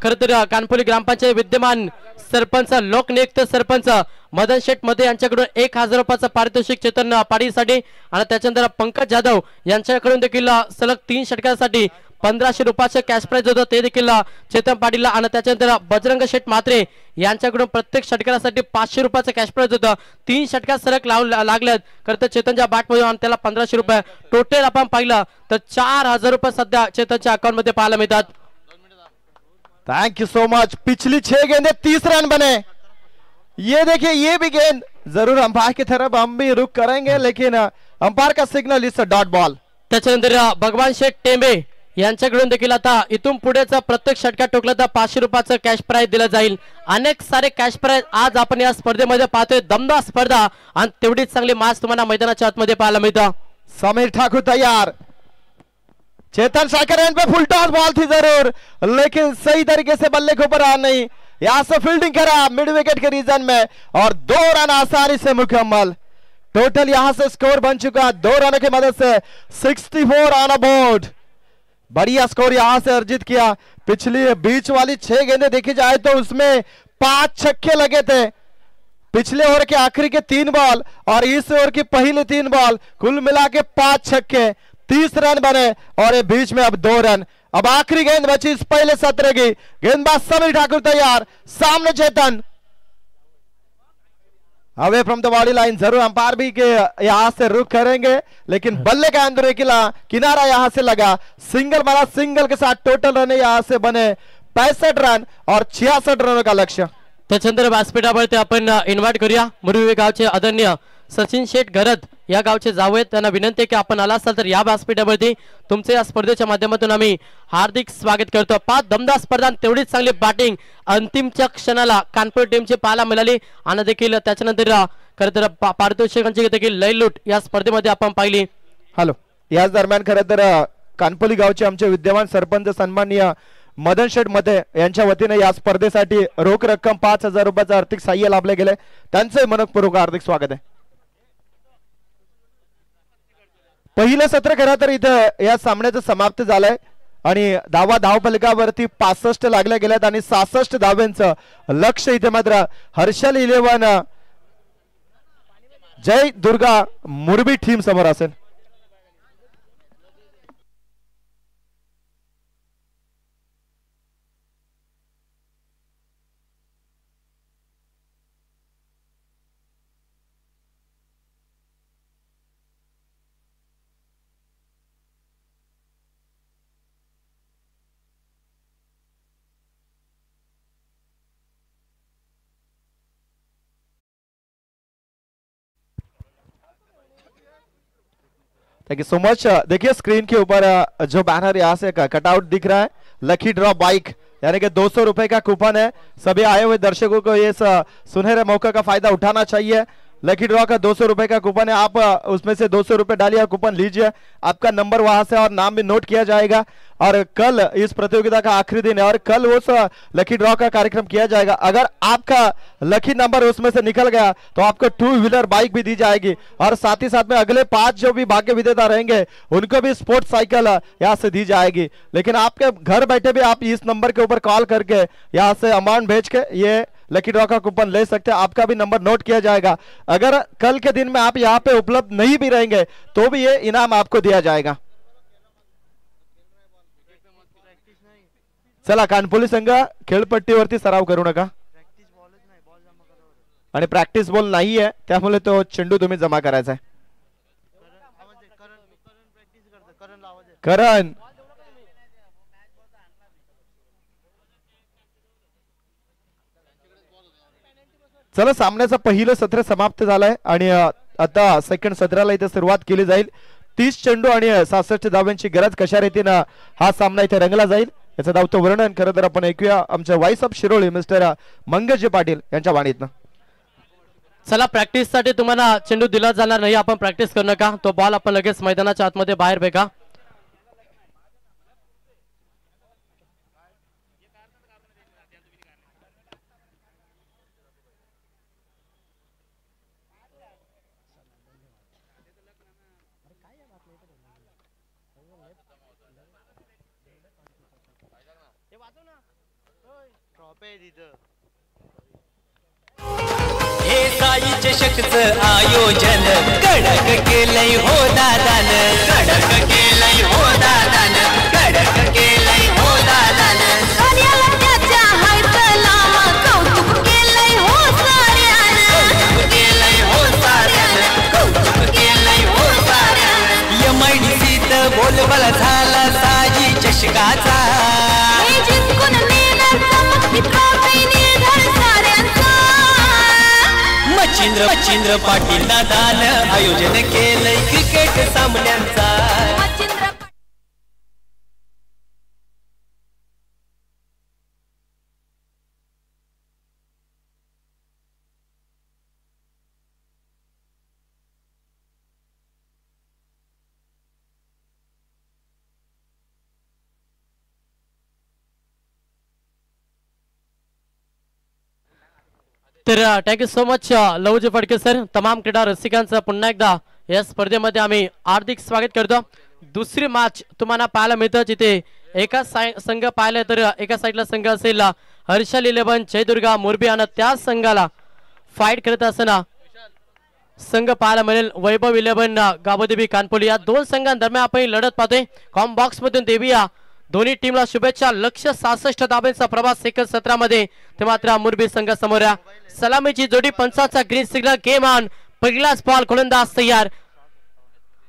Speaker 1: खरं तर कानपुली ग्रामपंचायत विद्यमान सरपंच लोकनियुक्त सरपंच मदन शेठ मध्ये यांच्याकडून 1000 रुपयाचं पारितोषिक चेतन पाटीलसाठी आणि त्याच्यानंतर पंकज जाधव यांच्याकडून देखील सलग 3 षटकांसाठी 1500 रुपयाचं कॅश प्राइज होतं ते देखील चेतन पाटीलला आणि त्याच्यानंतर बजरंग शेठ म्हात्रे यांच्याकडून प्रत्येक षटकासाठी 500 रुपयाचं कॅश प्राइज होतं। 3 षटकात सरक लागल्यात खरं तर चेतनच्या बॅटमध्ये आणि त्याला 1500 रुपये टोटल आपण पाहिलं तर 4000 रुपये सध्या चेतनच्या अकाउंट मध्ये पाहायला मिळतात।
Speaker 2: Thank you so much. पिछली 6 गेंदे 30 रन बने। ये देखिए ये भी गेंद जरूर अंपायर की तरफ हम भी रुख करेंगे, लेकिन अंपायर का सिग्नल इस डॉट बॉल।
Speaker 1: त्याच्यानंतर भगवान शेठ टेंबे यांच्याकडून देखील आता इथून पुढेचा प्रत्येक षटकात टोकला तर 500 रुपयाचं कॅश प्राइज दिलं जाईल। अनेक सारे कॅश प्राइज आज आपण या स्पर्धेमध्ये पाहतोय। दमदार स्पर्धा आणि तेवढीच चांगली मास तुम्हाला मैदानाच्या आतमध्ये पाहायला मिळतं।
Speaker 2: समीर ठाकुर तैयार, चेतन स्ट्राइकर एंड पे फुल टॉस बॉल थी जरूर, लेकिन सही तरीके से बल्ले के ऊपर आ नहीं। यहां से फील्डिंग करा मिड विकेट के रीजन में और 2 रन आसानी से मुकम्मल। टोटल यहां से स्कोर बन चुका 2 रनों की मदद से 64 ऑन बोर्ड। बढ़िया स्कोर यहां से अर्जित किया। पिछली बीच वाली 6 गेंदें देखी जाए तो उसमें 5 छक्के लगे थे। पिछले ओवर के आखिरी के 3 बॉल और इस ओवर की पहली 3 बॉल कुल मिला के 5 छक्के, 30 रन बने और ये बीच में अब 2 रन। अब आखिरी गेंद बची इस पहले सत्र की। गेंदबाज समीर ठाकुर तैयार, सामने Chetan, away from the body line. जरूर अंपायर भी के यहां से रुख करेंगे, लेकिन बल्ले का अंदर किनारा यहां से लगा। सिंगल मारा, सिंगल के साथ टोटल रन यहां से बने 65 रन और 66 रनों का लक्ष्य।
Speaker 1: त्याच्यानंतर व्यासपीठावरती आपण इन्व्हाइट करूया मुरवी गावचे आदरणीय सचिन शेठ घरत या गावचे जावळे। त्यांना विनंती की आपण आला असाल तर या व्यासपीठावरती तुमचे या स्पर्धेच्या माध्यमातून आम्ही हार्दिक स्वागत करतो। 5 दमदार स्पर्धा तेवढीच चांगली बॅटिंग अंतिमच्या क्षणाला कानपूर टीमची पाहायला मिळाली आणि देखील त्याच्यानंतर खरं तर पारितोषिकांची देखील लयलूट या स्पर्धेमध्ये आपण पाहिली।
Speaker 2: हॅलो, याच दरम्यान खरं तर कानपोली गावचे आमचे विद्यमान सरपंच सन्माननीय मदन शेठ मते यांच्या वतीने या स्पर्धेसाठी रोख रक्कम 5000 रुपयाचं आर्थिक सहाय्य लाभले गेले, त्यांचे मनपूर्वक हार्दिक स्वागत आहे। पहिलं सत्र खरं तर इथं या सामन्याचं समाप्त झालंय आणि धाव फलकावरती 65 लागल्या गेल्यात आणि 66 धावांचं लक्ष इथे मात्र हर्षल 11 जय दुर्गा मुरबी टीम समोर असेल। Thank you so much. देखिए स्क्रीन के ऊपर जो बैनर यहाँ से कटआउट दिख रहा है, लकी ड्रॉ बाइक यानी कि 200 रुपए का कूपन है। सभी आए हुए दर्शकों को ये सुनहरे मौके का फायदा उठाना चाहिए। लकी ड्रॉ का 200 रुपए का कूपन है, आप उसमें से 200 रुपए डालिए, कूपन लीजिए, आपका नंबर वहां से और नाम भी नोट किया जाएगा। और कल इस प्रतियोगिता का आखिरी दिन है और कल उस लकी ड्रॉ का कार्यक्रम किया जाएगा। अगर आपका लकी नंबर उसमें से निकल गया तो आपको 2 व्हीलर बाइक भी दी जाएगी और साथ ही साथ में अगले 5 जो भी भाग्य विजेता रहेंगे उनको भी स्पोर्ट्स साइकिल यहाँ से दी जाएगी। लेकिन आपके घर बैठे भी आप इस नंबर के ऊपर कॉल करके यहाँ से अमाउंट भेज के ये लकी ड्रॉ का कूपन ले सकते हैं, आपका भी नंबर नोट किया जाएगा। अगर कल के दिन में आप यहाँ पे उपलब्ध नहीं भी रहेंगे तो भी ये इनाम आपको दिया जाएगा। चला कानपोली संघ खेळपट्टीवरती सराव करू नका आणि प्रॅक्टिस बॉल नाही आहे त्यामुळे तो चेंडू तुम्ही जमा करायचा आहे। करण चला सामन्याचं पहिलं सत्र समाप्त झालंय आणि आता सेकंड सत्राला इथे सुरुवात केली जाईल। 30 चेंडू आणि 66 धावांची गरज कशा रीतीने हा सामना इथे रंगला जाईल याचं धावतं वर्णन खरं तर आपण ऐकूया आमच्या voice of Shiroli mister Mangeshji Patil यांच्या वाणीतनं।
Speaker 1: चला प्रॅक्टिस साठी तुम्हाला चेंडू दिला जाणार नाही, आपण प्रॅक्टिस करू नका, तो बॉल आपण लगेच मैदानाच्या आतमध्ये बाहेर फेका।
Speaker 3: हे साई चषकचं आयोजन कडक केलंय हो दादान, कडक केलंय हो दादान, कडक केलंय हो दादान। कार्याला त्याच्या हायत लावा कौतुक केलंय हो साऱ्यानं, कौतुक केलंय हो साऱ्यानं, कौतुक केलंय हो साऱ्यानं। यमडीसीत बोलबाला झाला साई चषकाचा, हे जिंकून नेणार चमकती ट्रॉफी निर्धार साऱ्यांचा। मच्छिंद्र पाटील दादानं आयोजन केलंय क्रिकेट सामन्यांचा।
Speaker 1: तर thank you so much Lavji Phadke sir. तमाम क्रीडा रसिकांचं पुन्हा एकदा या स्पर्धेमध्ये आम्ही हार्दिक स्वागत करतो। दुसरी मॅच तुम्हाला पाहायला मिळतं जिथे एका संघ पाहिलं तर एका साईडला संघ असेल हर्षल 11 जयदुर्गा मोरबी आणि त्या संघाला फाईट करत असताना संघ पाहायला मिळेल वैभव 11 गावदेवी कानपोली। या दोन संघांदरम्यान आपण लढत पाहतोय कॉम बॉक्स मधून देऊया दोन्ही टीमला शुभेच्छा। लक्ष्य 66 धाब्यांचा प्रवास सेकंड 17 मध्ये ते मात्र मुरबी संघ समोर सलामीची जोडी 5चा ग्रीन सिग्नल गेम ऑन। पहिलाच बॉल गोलंदाज तयार,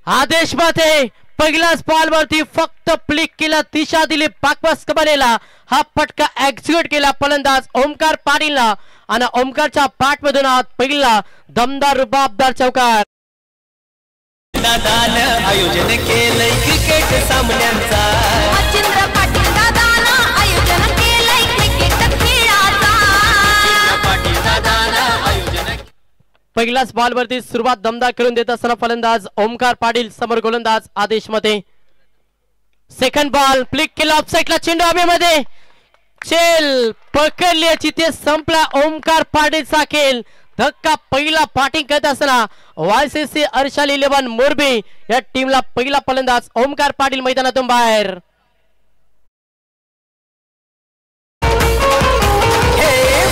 Speaker 1: आदेश मध्ये पहिल्याच बॉल वरती फक्त प्लिक केला, दिशा दिली बाकवास कबरेला, हा फटका एक्झिक्यूट केला फलंदाज ओमकार पाटीलला आणि ओमकारच्या बॅट मधून पहिला दमदार रुबाबदार चौकार।
Speaker 3: दादानं आयोजन केलंय क्रिकेट सामन्यांचा, मच्छिंद्र पाटील दादानं आयोजन केलंय क्रिकेट खेळाचा, पाटील दादानं आयोजन।
Speaker 1: पहिल्याच बॉल वरती सुरुवात दमदार करून देत असताना फलंदाज ओमकार पाटील समोर गोलंदाज आदेश मध्ये। सेकंड बॉल प्लिक केला ऑफसाईडला चेंडू हवेमध्ये, चेल पकडली तिथे संपला ओमकार पाटीलचा खेळ। धक्का पहिला बॅटिंग करत असताना वायसीसी हर्षल 11 मोरबी या टीमला पहिला फलंदाज ओमकार पाटील मैदानातून बाहेर।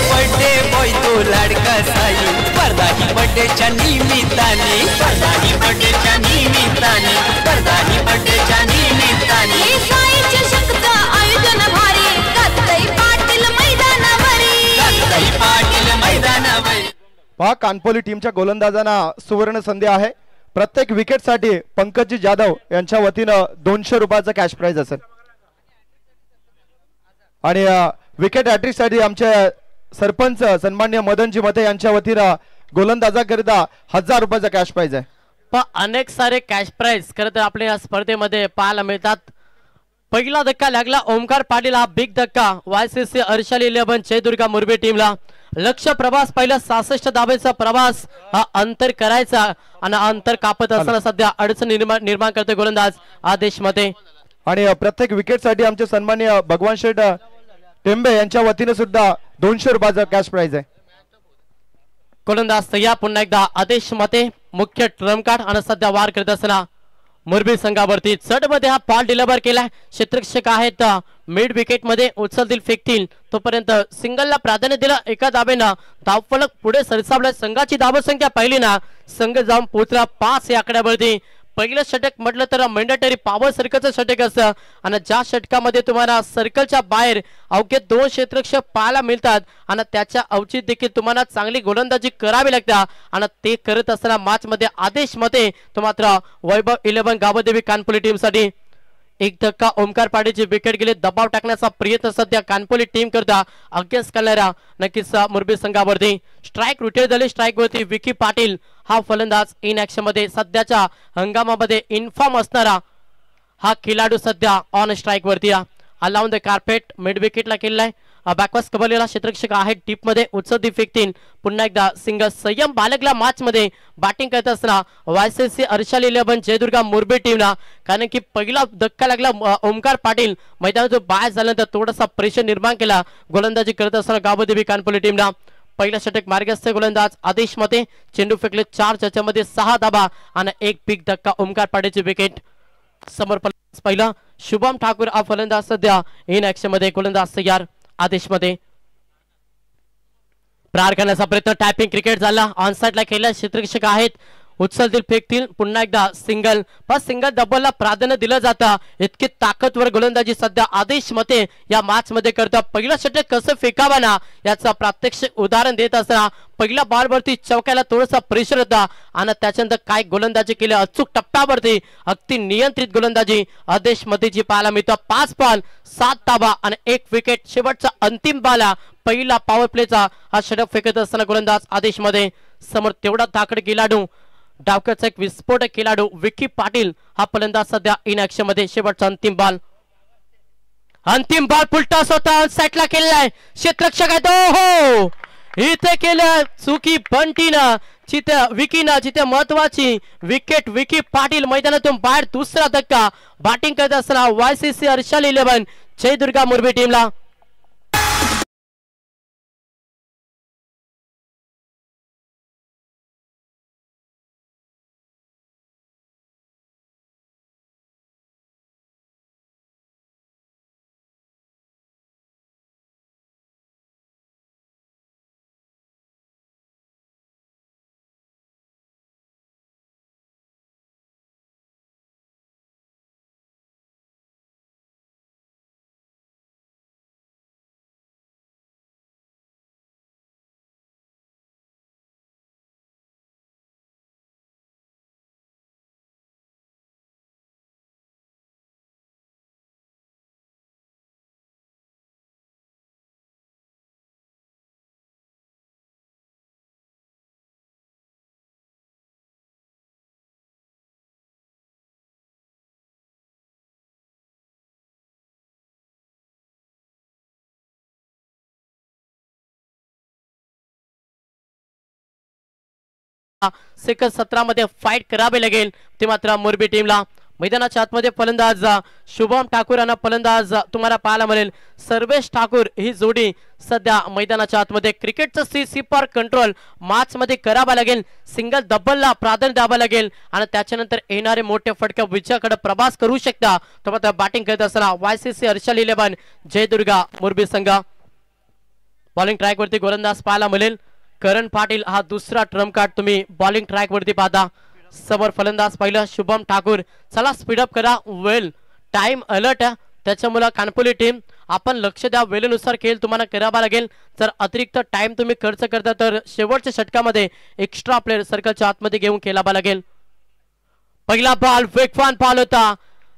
Speaker 3: बर्थडे बॉय तो लाडका साई, स्पर्धा ही बर्थडेच्या निमित्ताने, स्पर्धा ही बर्थडेच्या निमित्ताने, स्पर्धा ही बर्थडेच्या निमित्ताने। हे साई चषकचं आयोजन भारी करतय पाटील मैदानावरी, करतय पाटील मैदानावरी।
Speaker 2: पहा कानपोली टीमच्या गोलंदाजांना सुवर्ण संधी आहे। प्रत्येक विकेटसाठी पंकजी जाधव यांच्या वतीनं 200 रुपयाचा कॅश प्राइज असेल आणि विकेट हॅट्रिक साठी आमचे सरपंच सन्मान्य मदनजी मते यांच्या वतीनं गोलंदाजाकरिता 1000 रुपयाचा कॅश प्राइज आहे।
Speaker 1: पण अनेक सारे कॅश प्राइज खरं तर आपल्या या स्पर्धेमध्ये पाहायला मिळतात. पहिला धक्का लागला ओमकार पाटील, हा बिग धक्का YCC अर्शाली 11 जयदुर्गा मुरबी टीमला. लक्ष प्रवास पहिला 66 धावेचा प्रवास हा अंतर करायचा आणि अंतर कापत असताना सध्या अडचण निर्माण करते गोलंदाज आदेश मते.
Speaker 2: आणि प्रत्येक विकेट साठी आमचे सन्माननीय भगवान शेठ टेंबे यांच्या वतीने सुद्धा 200 रुपयाचा कॅश प्राइज आहे.
Speaker 1: गोलंदाज तयार पुन्हा एकदा आदेश मते मुख्य ट्रम्प कार्ड आणि सध्या वार करत असताना मुरबी संघावरती चढ मध्ये हा बॉल डिलिव्हर केलाय. क्षेत्ररक्षक आहेत मिड विकेट मध्ये उचलतील फेकतील तोपर्यंत सिंगलला प्राधान्य दिलं. एका धावेनं धावफलक पुढे सरसावला. संघाची धावसंख्या पाहिली ना संघ जाऊन पोहोचला 5 या आकड्यावरती. पहिलं षटक म्हटलं तर मॅन्डेटरी पॉवर सर्कलचं षटक असतं आणि ज्या षटकामध्ये तुम्हाला सर्कलच्या बाहेर अवघे 2 क्षेत्ररक्षक पाहायला मिळतात आणि त्याच्या अवचित देखील तुम्हाला चांगली गोलंदाजी करावी लागते आणि ते करत असताना मॅच मध्ये आदेश मते तो मात्र वैभव 11 गावदेवी कानपुली टीम साठी. एक धक्का ओमकार पाटीलची विकेट गेले. दबाव टाकण्याचा प्रयत्न सध्या कानपुली टीम करता अगेन्स्ट करणाऱ्या नक्कीच मुरबी संघावरती. स्ट्राईक रुटेड झाली. स्ट्राईक वरती विकी पाटील हा फलंदाज इन ऍक्शन मध्ये सध्याच्या हंगामामध्ये इन्फॉर्म असणारा हा खेळाडू सध्या ऑन स्ट्राईक वरती अलाउन द कार्पेट मिड विकेटला केलेला. बॅकवर्स कबरलेला क्षेत्ररक्षक आहेत डीप मध्ये उचलती फेकतील. पुन्हा एकदा सिंगल संयम बालकला मॅच मध्ये बॅटिंग करत असताना YCC अर्शाली 11 जयदुर्गा मुरबी टीमला. कारण की पहिला धक्का लागला ओमकार पाटील मैदानात बाहेर झाल्यानंतर थोडासा प्रेशर निर्माण केला गोलंदाजी करत असताना गावदेवी कानपुली टीमला. पहिला षटक मार्गस्थ गोलंदाज आदेश मते चेंडू फेकले 4 चच्यामध्ये 6 धाबा आणि एक बिग धक्का ओमकार पाटीलची विकेट. समोर पहिला शुभम ठाकूर हा फलंदाज सध्या इन ऍक्शन मध्ये. गोलंदाज तयार आदेश मध्ये. प्रहार करण्याचा प्रयत्न टॅपिंग क्रिकेट झाला. ऑनसाइडला खेळला. क्षेत्ररक्षक आहेत उचलतील फेकतील. पुन्हा एकदा सिंगल बस सिंगल डबलला प्राधान्य दिलं जातं. इतकी ताकदवर गोलंदाजी सध्या आदेश मते या मॅच मध्ये करता. पहिला षटक कसं फेकावा ना याचा प्रात्यक्षिक उदाहरण देत असताना पहिल्या बॉलवरती चौक्याला थोडासा प्रेशर होता आणि त्याच्यानंतर काय गोलंदाजी केली अचूक टप्प्यावरती अगदी नियंत्रित गोलंदाजी आदेश मतेची पाहायला मिळतो. 5 बॉल 7 धावा आणि 1 विकेट. शेवटचा अंतिम बाला पहिला पॉवर प्लेचा हा षटक फेकत असताना गोलंदाज आदेश मध्ये. समोर तेवढा ताकद खेळाडू डावक्याचा एक विस्फोटक खेळाडू विकी पाटील हा फलंदाज सध्या इन ऍक्शन मध्ये. शेवटचा अंतिम बॉल फुलटॉस होता साईडला केलेला. क्षेत्ररक्षक आहे हो इथे केलं चुकी बंटीनं विकीनं जिथे महत्वाची विकेट. विकी पाटील मैदानातून बाहेर. दुसरा धक्का बॅटिंग करत असताना YCC अर्शाली 11 जयदुर्गा मुरबी टीमला. सेकंद 17 मध्ये फाईट करावे लागेल ते मात्र मुरबी टीमला. मैदानाच्या आतमध्ये फलंदाज शुभम ठाकूर आणि फलंदाज तुम्हाला पाहायला मिळेल सर्वेश ठाकूर ही जोडी सध्या मैदानाच्या आतमध्ये. क्रिकेटचं सी फॉर कंट्रोल मॅच मध्ये करावा लागेल. सिंगल डबलला प्राधान्य द्यावं लागेल आणि त्याच्यानंतर येणारे मोठे फटके विजयाकडे प्रवास करू शकता. तो मात्र बॅटिंग करत असताना YCC अर्शाली 11 जयदुर्गा मुरबी संघ. बॉलिंग ट्रॅक वरती गोलंदाज पाहायला मिळेल करण पाटील हा दुसरा ट्रम्प कार्ड तुम्ही बॉलिंग ट्रॅक वरती पाहता. समोर फलंदाज पहिलं शुभम ठाकूर. चला स्पीडअप करा. वेल टाइम अलर्ट त्याच्यामुळे कानपुली टीम आपण लक्ष द्या. वेळेनुसार खेळ तुम्हाला करावा लागेल. जर अतिरिक्त टाइम तुम्ही खर्च करता तर शेवटच्या षटकामध्ये एक्स्ट्रा प्लेयर सर्कलच्या आतमध्ये घेऊन खेळावा लागेल. पहिला बॉल वेगवान बॉल होता.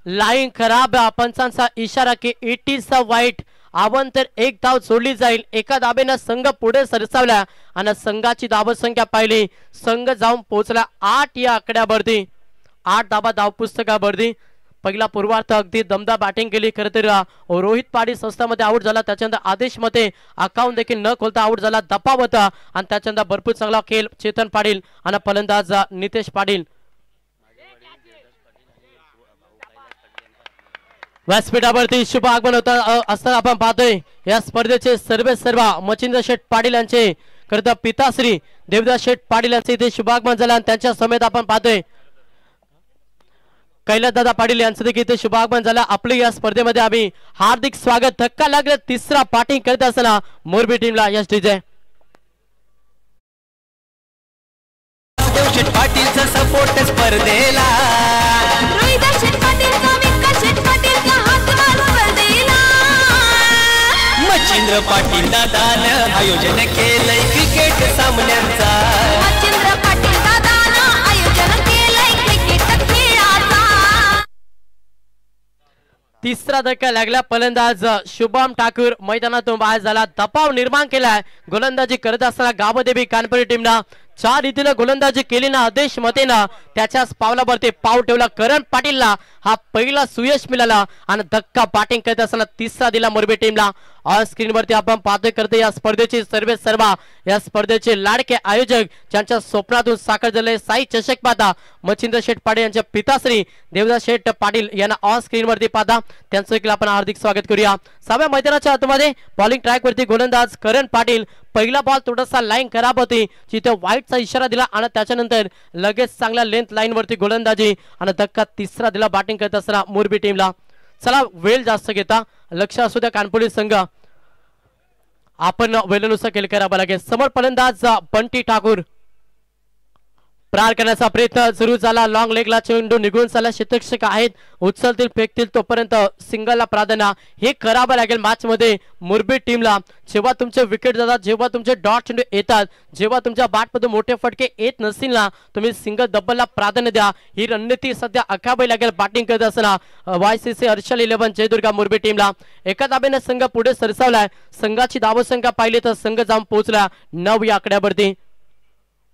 Speaker 1: लाईन खराब. पंचांचा इशारा की इट इज अ वाईट अवांतर एक धाव सोडली जाईल. एका धाबेनं संघ पुढे सरसावला आणि संघाची धावसंख्या पाहिली. संघ जाऊन पोहोचला 8 या आकड्यावरती. 8 धाबा धावपुस्तकावरती. पहिला पूर्वार्ध अगदी दमदार बॅटिंग केली. खरं तर रोहित पाटील संस्थामध्ये आउट झाला. त्याच्यानंतर आदेश मते अकाउंट देखील न खोलता आउट झाला. दबाव होता आणि त्याच्यानंतर भरपूर चांगला खेळ चेतन पाटील आणि फलंदाज नितेश पाटील. व्यासपीठावरती शुभ आगमन होता असताना आपण पाहतोय या स्पर्धेचे सर्व मच्छिंद्र शेठ पाटील यांचे खरं पिताश्री देवदास शेठ पाटील यांचे इथे शुभागमन झालं आणि त्यांच्या समेत आपण पाहतोय कैलासदादा पाटील यांचं देखील इथे शुभागमन झालं. आपले या स्पर्धेमध्ये आम्ही हार्दिक स्वागत. धक्का लागला तिसरा पाटिंग करत असताना मोरबी टीमला यश डीजे
Speaker 3: शेठ पाटीलचा सपोर्ट स्पर्धेला मच्छिंद्र पाटील दादानं आयोजन केलंय क्रिकेट सामन्यांचा. मच्छिंद्र पाटील दादानं आयोजन केलंय क्रिकेट खेळाचा.
Speaker 1: तिसरा धक्का लागला. फलंदाज शुभम ठाकूर मैदानातून बाहेर झाला. दबाव निर्माण केलाय गोलंदाजी करत असताना गावदेवी कानपुरी टीमला. 4 रीतीनं गोलंदाजी केली ना आदेश मतेना त्याच्याच पावलावरती पाव ठेवला. करण पाटीलला हा पहिला सुयश मिळाला आणि धक्का बॅटिंग करत असताना तिसरा दिला मोरबी टीमला. ऑन स्क्रीन वरती आपण पाहतोय करते या स्पर्धेची सर्व या स्पर्धेचे लाडके आयोजक ज्यांच्या स्वप्नातून साकार झाले साई चषक पाहता मच्छिंद्र शेठ पाटील यांच्या पिताश्री देवदास शेठ पाटील यांना ऑन स्क्रीन वरती पाहता त्यांचं देखील आपण हार्दिक स्वागत करूया. 6व्या मैदानाच्या आतमध्ये बॉलिंग ट्रॅक वरती गोलंदाज करण पाटील. पहिला बॉल थोडासा लाईन खराब होती जिथे वाईटचा इशारा दिला आणि त्याच्यानंतर लगेच चांगल्या लेंथ लाईन वरती गोलंदाजी आणि धक्का तिसरा दिला बॅटिंग करत असताना मोरबी टीमला. चला वेळ जास्त घेता लक्ष असू द्या कानपुरी संघ. आपण वेळेनुसार खेळ करावा लागेल. समोर फलंदाज बंटी ठाकूर. प्रहार करण्याचा प्रयत्न सुरू झाला. लॉंग लेगला चेंडू निघून चालला. क्षेत्ररक्षक आहेत उचलतील फेकतील तोपर्यंत सिंगलला प्राधान्य हे करावं लागेल मॅच मध्ये मोरबी टीमला. जेव्हा तुमचे विकेट जातात जेव्हा तुमचे डॉट चेंडू येतात जेव्हा तुमच्या बॅटमध्ये मोठे फटके येत नसतील ना तुम्ही सिंगल डबलला प्राधान्य द्या. ही रणनीती सध्या आखावी लागेल बॅटिंग करत असताना YCC हर्षल 11 जयदुर्गा मोरबी टीमला. एका धाब्याने संघ पुढे सरसावलाय. संघाची धावसंख्या पाहिली तर संघ जाऊन पोहोचला 9 या आकड्यावरती.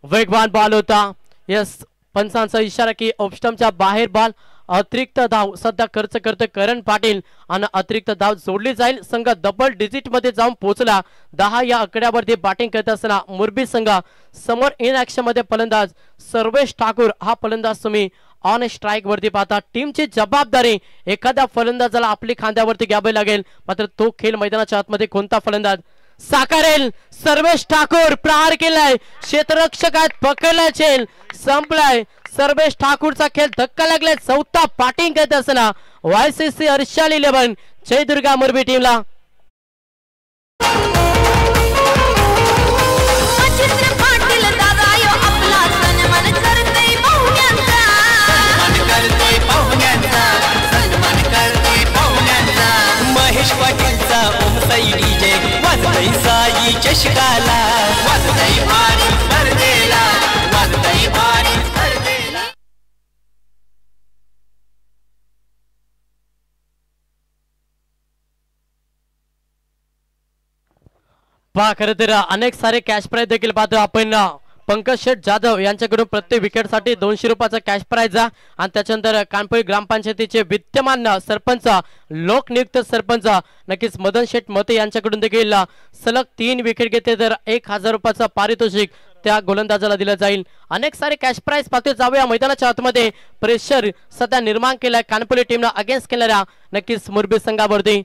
Speaker 1: वेगवान बॉल होता. यस पंचांचा इशारा की ऑफस्टमच्या बाहेर बॉल. अतिरिक्त धाव सध्या खर्च करतोय करण पाटील आणि अतिरिक्त धाव जोडली जाईल. संघ डबल डिजिट मध्ये जाऊन पोहोचला 10 या आकड्यावरती बॅटिंग करत असताना मोरबी संघ. समोर इन ऍक्शन मध्ये फलंदाज सर्वेश ठाकूर हा फलंदाज तुम्ही ऑन स्ट्राईक वरती पाहता. टीमची जबाबदारी एखाद्या फलंदाजाला आपली खांद्यावरती घ्यावी लागेल. मात्र तो खेळ मैदानाच्या आतमध्ये कोणता फलंदाज साकारेल. सर्वेश ठाकूर प्रहार केलाय. क्षेत्ररक्षकात पकडलाय. चेल संपलाय. सर्वेश ठाकूरचा खेळ धक्का लागलाय. चौथा बॅटिंग करत असताना YCC हर्षल 11 जयदुर्गा मोरबी टीमला.
Speaker 3: महेश पाटीलचा ओमसाई डीजे वाजतय साई चषकाला वाजतय भारी स्पर्धेला वाजतय भारी स्पर्धेला.
Speaker 1: पहा खरं तर अनेक सारे कॅश प्राइज देखील पाहतो आपण. पंकज शेठ जाधव यांच्याकडून प्रत्येक विकेटसाठी 200 रुपयाचा कॅश प्राइज आणि त्याच्यानंतर कानपुरी ग्रामपंचायतीचे विद्यमान सरपंच लोकनियुक्त सरपंच नक्कीच मदन शेठ मते यांच्याकडून देखील सलग 3 विकेट घेते तर 1000 रुपयाचा पारितोषिक त्या गोलंदाजाला दिलं जाईल. अनेक सारे कॅश प्राइज पाहतो. जाऊया मैदानाच्या आतमध्ये. प्रेशर सध्या निर्माण केलाय कानपुरी टीमला अगेन्स्ट केणाऱ्या नक्कीच मोरबी संघावरती.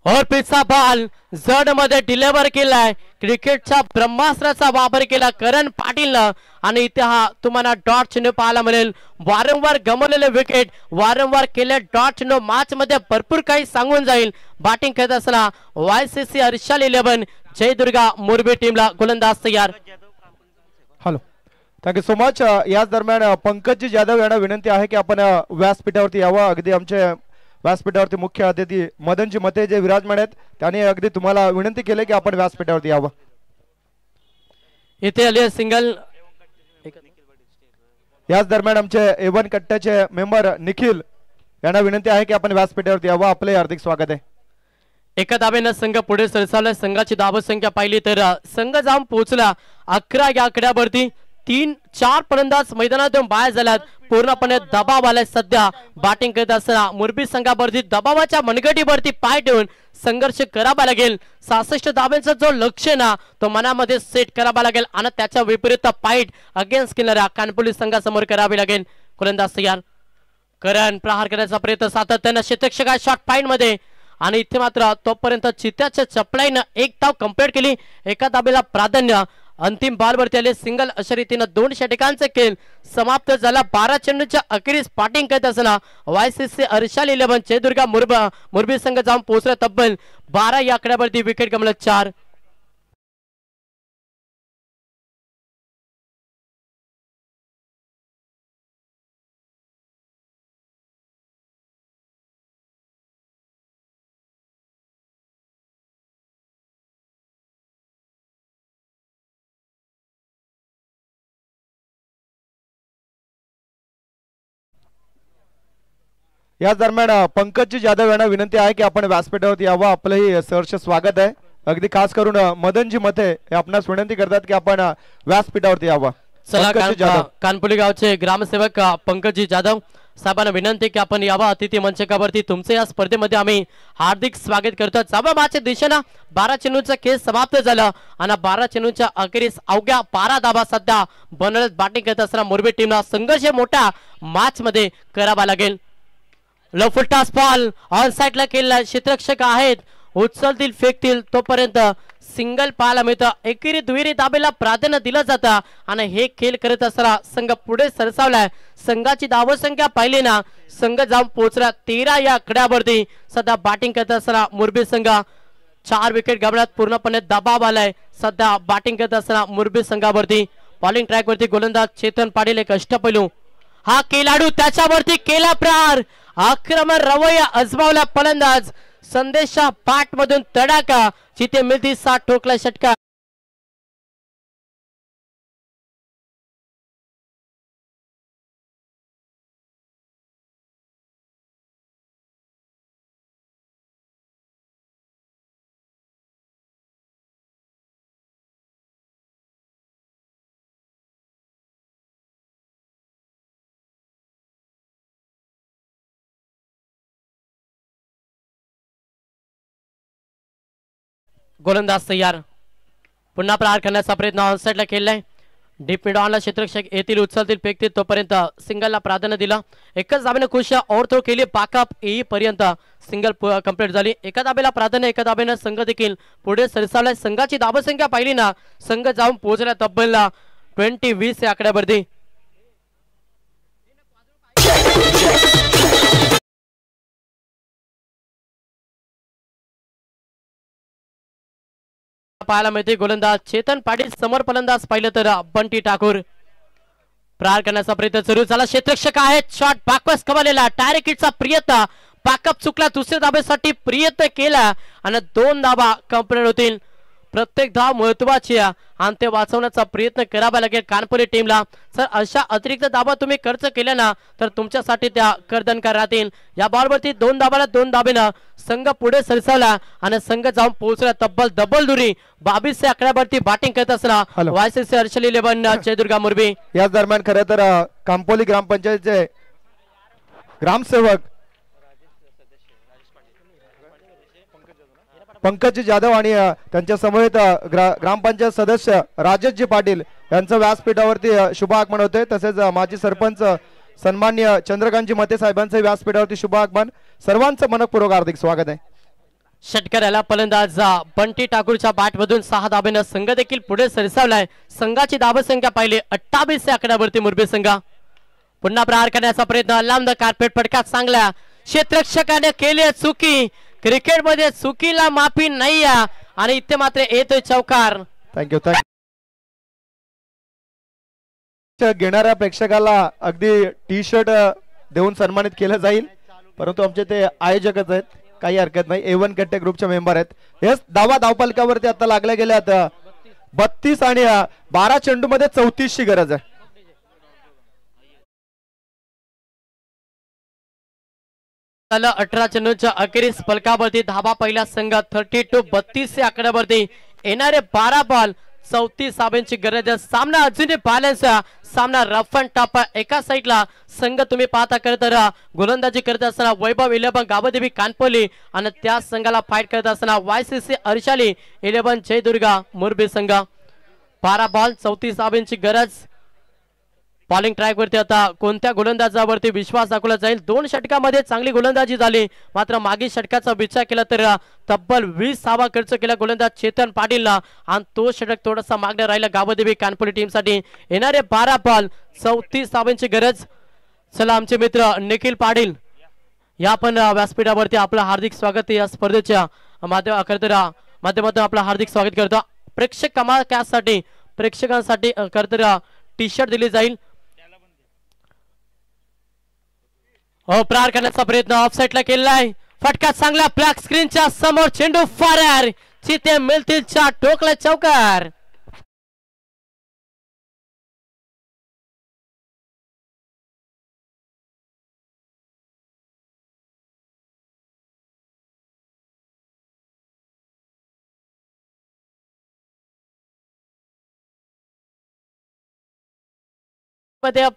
Speaker 1: और पिचचा बॉल जड मध्ये डिलिव्हर केलाय. क्रिकेटच्या ब्रह्मास्त्राचा वापर केला करण पाटीलनं आणि इथे हा तुम्हाला डॉट चिन्ह पाहायला मिळेल. वारंवार गमावलेले विकेट वारंवार केले डॉट चिन्ह मॅच मध्ये भरपूर काही सांगून जाईल. बॅटिंग करत असताना YCC हर्षल 11 जयदुर्गा मोरबी टीमला गोलंदाज तयार.
Speaker 2: Hello thank you so much. याच दरम्यान पंकज जाधव यांना विनंती आहे की आपण व्यासपीठावरती यावं. अगदी आमचे व्यासपीठावरती मुख्य अतिथी मदनजी मते जे विराजमान आहेत त्यांनी अगदी तुम्हाला विनंती केली की आपण व्यासपीठावरती यावं.
Speaker 1: इथे आले सिंगल.
Speaker 2: याच दरम्यान आमचे A1 कट्ट्याचे मेंबर निखिल यांना विनंती आहे की आपण व्यासपीठावरती यावं. आपले हार्दिक स्वागत आहे.
Speaker 1: एका धाब्यानं संघ पुढे सरसावला. संघाची धावसंख्या पाहिली तर संघ जाऊन पोहोचला 11 या आकड्यावरती. 3-4 फलंदाज मैदानातून बाहेर झाल्यात. पूर्णपणे दबाव आलाय सध्या बॅटिंग करत असताना मुरबी संघावरती. दबावाच्या मनगटीवरती पाय ठेवून संघर्ष करावा लागेल. 66 धाब्यांचा जो लक्ष्य ना तो मनामध्ये सेट करावा लागेल आणि त्याच्या विपरीत फाईट अगेन्स्ट केणाऱ्या कानपुली संघासमोर करावी लागेल. गोलंदाज तयार. करण प्रहार करण्याचा प्रयत्न सातत्यानं क्षेत्ररक्षक शॉट फाईट मध्ये आणि इथे मात्र तोपर्यंत चित्याच्या चपलाईनं एक धाव कंप्लीट केली. एका धाब्याला प्राधान्य. अंतिम बॉलवरती आले सिंगल. अशा रीतीनं 2 षटकांचा खेळ समाप्त झाला. 12 चेंडूच्या अखेरीस बॅटिंग करत असताना YCC अर्शाल 11 जयदुर्गा मुरबी संघ जाऊन पोहोचला तब्बल 12 या आकड्यावरती. विकेट गमला 4.
Speaker 2: याच दरम्यान पंकज जाधव यांना विनंती आहे की आपण व्यासपीठावरती यावं. आपलंही सहर्ष स्वागत आहे. अगदी खास करून मदनजी मते हे आपणास विनंती करतात की आपण व्यासपीठावरती यावं.
Speaker 1: चला कानपुली गावचे ग्रामसेवक पंकजी जाधव साहेबांना विनंती की आपण यावं अतिथी मंचकावरती. तुमचे या स्पर्धेमध्ये आम्ही हार्दिक स्वागत करतो. चाबाबाच्या दिशेनं 12 चेंडूचा खेळ समाप्त झाला आणि 12 चेंडूच्या अखेरीस अवघ्या 12 धाबा सध्या बनवत बॅटिंग करत असताना मुरबी टीमला संघर्ष मोठ्या मॅच मध्ये करावा लागेल. Low full toss ball on साइडला केला. क्षेत्ररक्षक आहेत उचलतील फेकतील तोपर्यंत सिंगल पाहायला मिळतं. एकेरी दुहेरी धाबेला प्राधान्य दिलं जातं आणि हे खेळ करत असताना संघ पुढे सरसावलाय. संघाची धावसंख्या पाहिली ना संघ जाऊन पोहोचला 13 या आकड्यावरती. सध्या बॅटिंग करत असताना मुरबी संघ 4 विकेट गमवल्यात. पूर्णपणे दबाव आलाय सध्या बॅटिंग करत असताना मुरबी संघावरती. बॉलिंग ट्रॅक वरती गोलंदाज चेतन पाटील एक अष्टपैलू. हा खेळाडू त्याच्यावरती केला प्रहार. आक्रमक रवैया अजमावला फलंदाज. संदेशा पाठ मधून तडाका. जिथे मिळती 7 ठोकला षटका. गोलंदाज तयार. पुन्हा प्रहार करण्याचा प्रयत्न ऑनसाइडला केलाय. डीप मिड ऑनला क्षेत्ररक्षक येतील उचलतील फेकतील तोपर्यंत सिंगलला प्राधान्य दिलं. एकच धाब्याने खुश ओव्हर थ्रो केली. बॅकअप येईपर्यंत सिंगल कंप्लीट झाली. एका धाब्याला प्राधान्य. एका धाब्यानं संघ देखील पुढे सरसावलाय. संघाची धावसंख्या पाहिली ना संघ जाऊन पोहोचला तब्बल 20-20 या आकड्यावरती. पाहायला मिळते गोलंदाज चेतन पाटील समोर फलंदाज पाहिलं तर बंटी ठाकूर. प्रहार करण्याचा प्रयत्न सुरू झाला. क्षेत्ररक्षक आहेत. शॉट बाकवास कमालेला. डायरेक्ट हिटचा प्रयत्न. बॅकअप चुकला. दुसऱ्या धाब्यासाठी प्रयत्न केला आणि 2 धाबा कंप्लीट होतील. प्रत्येक धाव महत्वाची आहे आणि ते वाचवण्याचा प्रयत्न करावा लागेल कानपुरी टीमला. सर अशा अतिरिक्त धाबा तुम्ही खर्च केल्या ना तर तुमच्यासाठी त्या कर्दनकार राहतील. या बॉलवरती 2 धाबाला 2 धाबेनं संघ पुढे सरसावला आणि संघ जाऊन पोहोचला तब्बल डबल दुरी 22 या आकड्यावरती बॅटिंग करत असताना YCC अर्शाल 11 जयदुर्गा मुरबी.
Speaker 2: याच दरम्यान खरं तर कांपोली ग्रामपंचायतचे ग्रामसेवक पंकज जाधव आणि त्यांच्या समवेत ग्रामपंचायत सदस्य राजेशजी पाटील यांचं व्यासपीठावरती शुभ आगमन होते. तसेच माजी सरपंच सन्मान्य चंद्रकांतजी मते साहेबांचं व्यासपीठावरती शुभ आगमन. सर्वांचं मनपूर्वक हार्दिक स्वागत आहे.
Speaker 1: षटकाराला फलंदाज बंटी ठाकूरच्या बॅट मधून 6 धाब्यानं संघ देखील पुढे सरसावलाय. संघाची धावसंख्या पाहिली 28 या आकड्यावरती मुरबी संघ. पुन्हा प्रहार करण्याचा प्रयत्न. लांब कार्पेट फटका चांगला. क्षेत्ररक्षकाने केली चुकी. क्रिकेट मध्ये चुकीला माफी नाही आणि इथे मात्र येतोय चौकार.
Speaker 2: थँक्यू. घेणाऱ्या प्रेक्षकाला अगदी टी शर्ट देऊन सन्मानित केलं जाईल. परंतु आमचे ते आयोजकच आहेत. काही हरकत नाही. A1 कट्टे ग्रुपचे मेंबर आहेत. हेच धावपलकावरती आता लागल्या गेल्यात 32 आणि 12 चेंडू मध्ये 34 ची गरज आहे.
Speaker 1: झालं 18 चेंडूच्या अखेरीस फलकावरती धाबा पहिला संघ 32-32 या आकड्यावरती येणारे 12 बॉल 34 धाब्यांची गरज आहे. सामना अजूनही बॅलन्स सामना रफ अँड टफ एका साईडला संघ तुम्ही पाहता करत गोलंदाजी करत असताना वैभव 11 गावदेवी कानपोली आणि त्या संघाला फाईट करत असताना YCC अर्शाली 11 जयदुर्गा मोरबी संघ. 12 बॉल 34 धाब्यांची गरज. बॉलिंग ट्रॅक वरती आता कोणत्या गोलंदाजावरती विश्वास दाखवला जाईल. 2 षटकामध्ये चांगली गोलंदाजी झाली मात्र मागील षटकाचा विचार केला तर तब्बल 20 धावा खर्च केला गोलंदाज चेतन पाटीलला आणि तो षटक थोडासा मागणं राहिला गावदेवी कानपुरी टीम साठी. येणारे 12 बॉल 34 धावांची गरज. चला आमचे मित्र निखिल पाटील या पण व्यासपीठावरती आपलं हार्दिक स्वागत या स्पर्धेच्या माध्यमातून आपलं हार्दिक स्वागत करतो. प्रेक्षक कमाल कॅचसाठी प्रेक्षकांसाठी करताना टी शर्ट दिली जाईल. प्रहार करण्याचा प्रयत्न ऑफसाईडला केलेला आहे. फटका चांगला ब्लॅक स्क्रीनच्या समोर चेंडू फायर चिते मिळतील चार टोकला चौकार.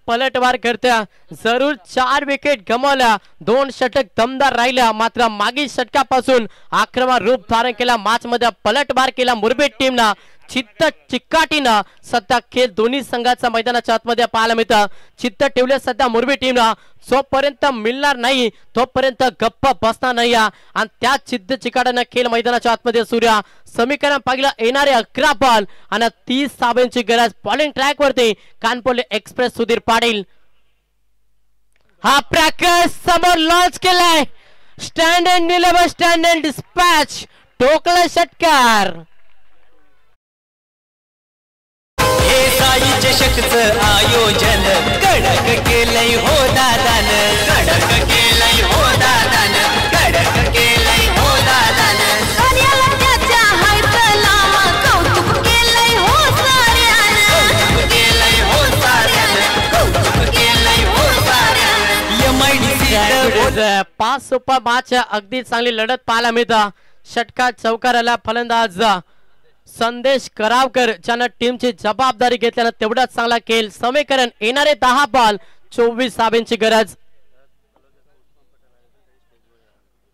Speaker 1: पलटवार करत्या जरूर 4 विकेट गमावल्या. 2 षटक दमदार राहिल्या मात्र मागील षटकापासून आक्रमक रूप धारण केला. मॅच मध्ये पलटवार केला मुरबी टीमला. चिक्काटीनं सध्या खेळ दोन्ही संघाचा मैदानाच्या आतमध्ये पाहायला मिळतं. चित्त ठेवले सध्या मुरबी टीमला. जोपर्यंत मिळणार नाही तोपर्यंत गप्प बसणार नाही आणि त्या चित्त चिकाटीनं खेळ मैदानाच्या आतमध्ये सूर्या. समीकरण पाहिलं येणारे 11 बॉल आणि 30 धाब्यांची गरज. बॉलिंग ट्रॅक वरती कानपोली एक्सप्रेस सुधीर पाटील. हा प्रॅक्टिस समोर लॉन्च केलाय. Stand and deliver stand and dispatch टोकला षटकार.
Speaker 3: चषकचं आयोजन कडक केलंय हो दादान. कडक केलंय हो दादान. कडक केलंय हो दादान. कार्याला त्याच्या हायत लावा कौतुक केलंय हो साऱ्यानं. कौतुक केलंय हो साऱ्यानं. कौतुक केलंय हो साऱ्यानं.
Speaker 1: MIDC 5 सुपर मॅच अगदी चांगली लढत पाहायला मिळतं. षटकात चौकाराला फलंदाज संदेश करावकर ज्यानं टीमची जबाबदारी घेतल्यानं तेवढाच चांगला खेळ. समीकरण येणारे 10 बॉल 24 धाब्यांची गरज.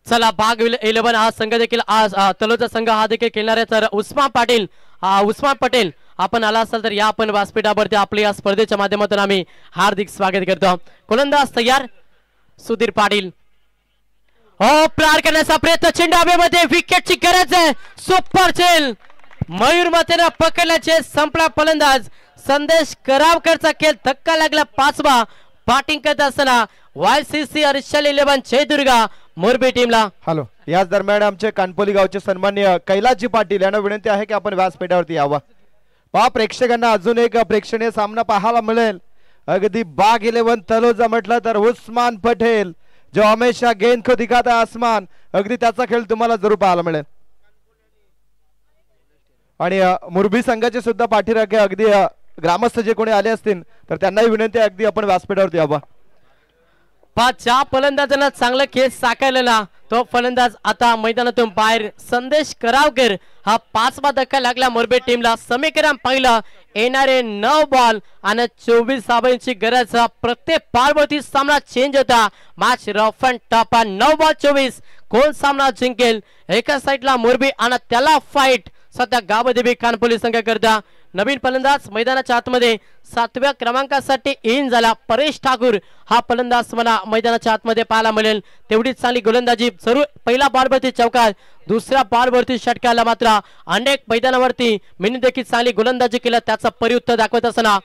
Speaker 1: चला भाग 11 हा संघ देखील आज तलोजा संघ हा देखील खेळणार आहे. तर उस्मान पटेल आपण आला असाल तर या आपण व्यासपीठावरती आपल्या या स्पर्धेच्या माध्यमातून आम्ही हार्दिक स्वागत करतो. गोलंदाज तयार सुधीर पाटील. प्रहार करण्याचा प्रयत्न चेंडू हवेमध्ये विकेटची गरज आहे. सुपर चेल मयूर मातेनं पकडल्याचे संपला फलंदाज संदेश करावकरचा खेळ. धक्का लागला 5वा. बॅटिंग करत असताना YCC अर्शाली 11 जयदुर्गा मोरबी टीमला.
Speaker 2: हॅलो याच दरम्यान आमचे कानपोली गावचे सन्माननीय कैलासजी पाटील यांना विनंती आहे की आपण व्यासपीठावरती यावं. पहा प्रेक्षकांना अजून एक प्रेक्षणीय सामना पाहायला मिळेल. अगदी बाग 11 तलोजा म्हटलं तर उस्मान पटेल जो हमेशा गेंद को दिखाता आसमान अगदी त्याचा खेळ तुम्हाला जरूर पाहायला मिळेल. आणि मुरबी संघाचे सुद्धा पाठीराखे अगदी ग्रामस्थ जे कोणी आले असतील तर त्यांनाही विनंती आहे अगदी आपण व्यासपीठावरती यावं.
Speaker 1: ज्या फलंदाजांना चांगला खेळ साकारलेला तो फलंदाज आता मैदानातून बाहेर. संदेश करावकर हा 5वा धक्का लागला मोरबी टीमला. समीकरण पाहिलं येणारे 9 बॉल आणि 24 धाब्यांची गरज. प्रत्येक बॉलवरती सामना चेंज होता. Match rough and tough. 9 ball 24 कोण सामना जिंकेल. एका साईडला मोरबी आणि त्याला फाईट सध्या गावदेवी कानपोली संघ करता. नवीन फलंदाज मैदानाच्या आतमध्ये 7व्या क्रमांकासाठी इन झाला. परेश ठाकूर हा फलंदाज मला मैदानाच्या आतमध्ये पाहायला मिळेल. तेवढीच चांगली गोलंदाजी जरूर. पहिला बॉलवरती चौकार. दुसऱ्या बॉलवरती षटकाला मात्र अनेक मैदानावरती मिनी देखील चांगली गोलंदाजी केला. त्याचा परिउत्तर दाखवत असताना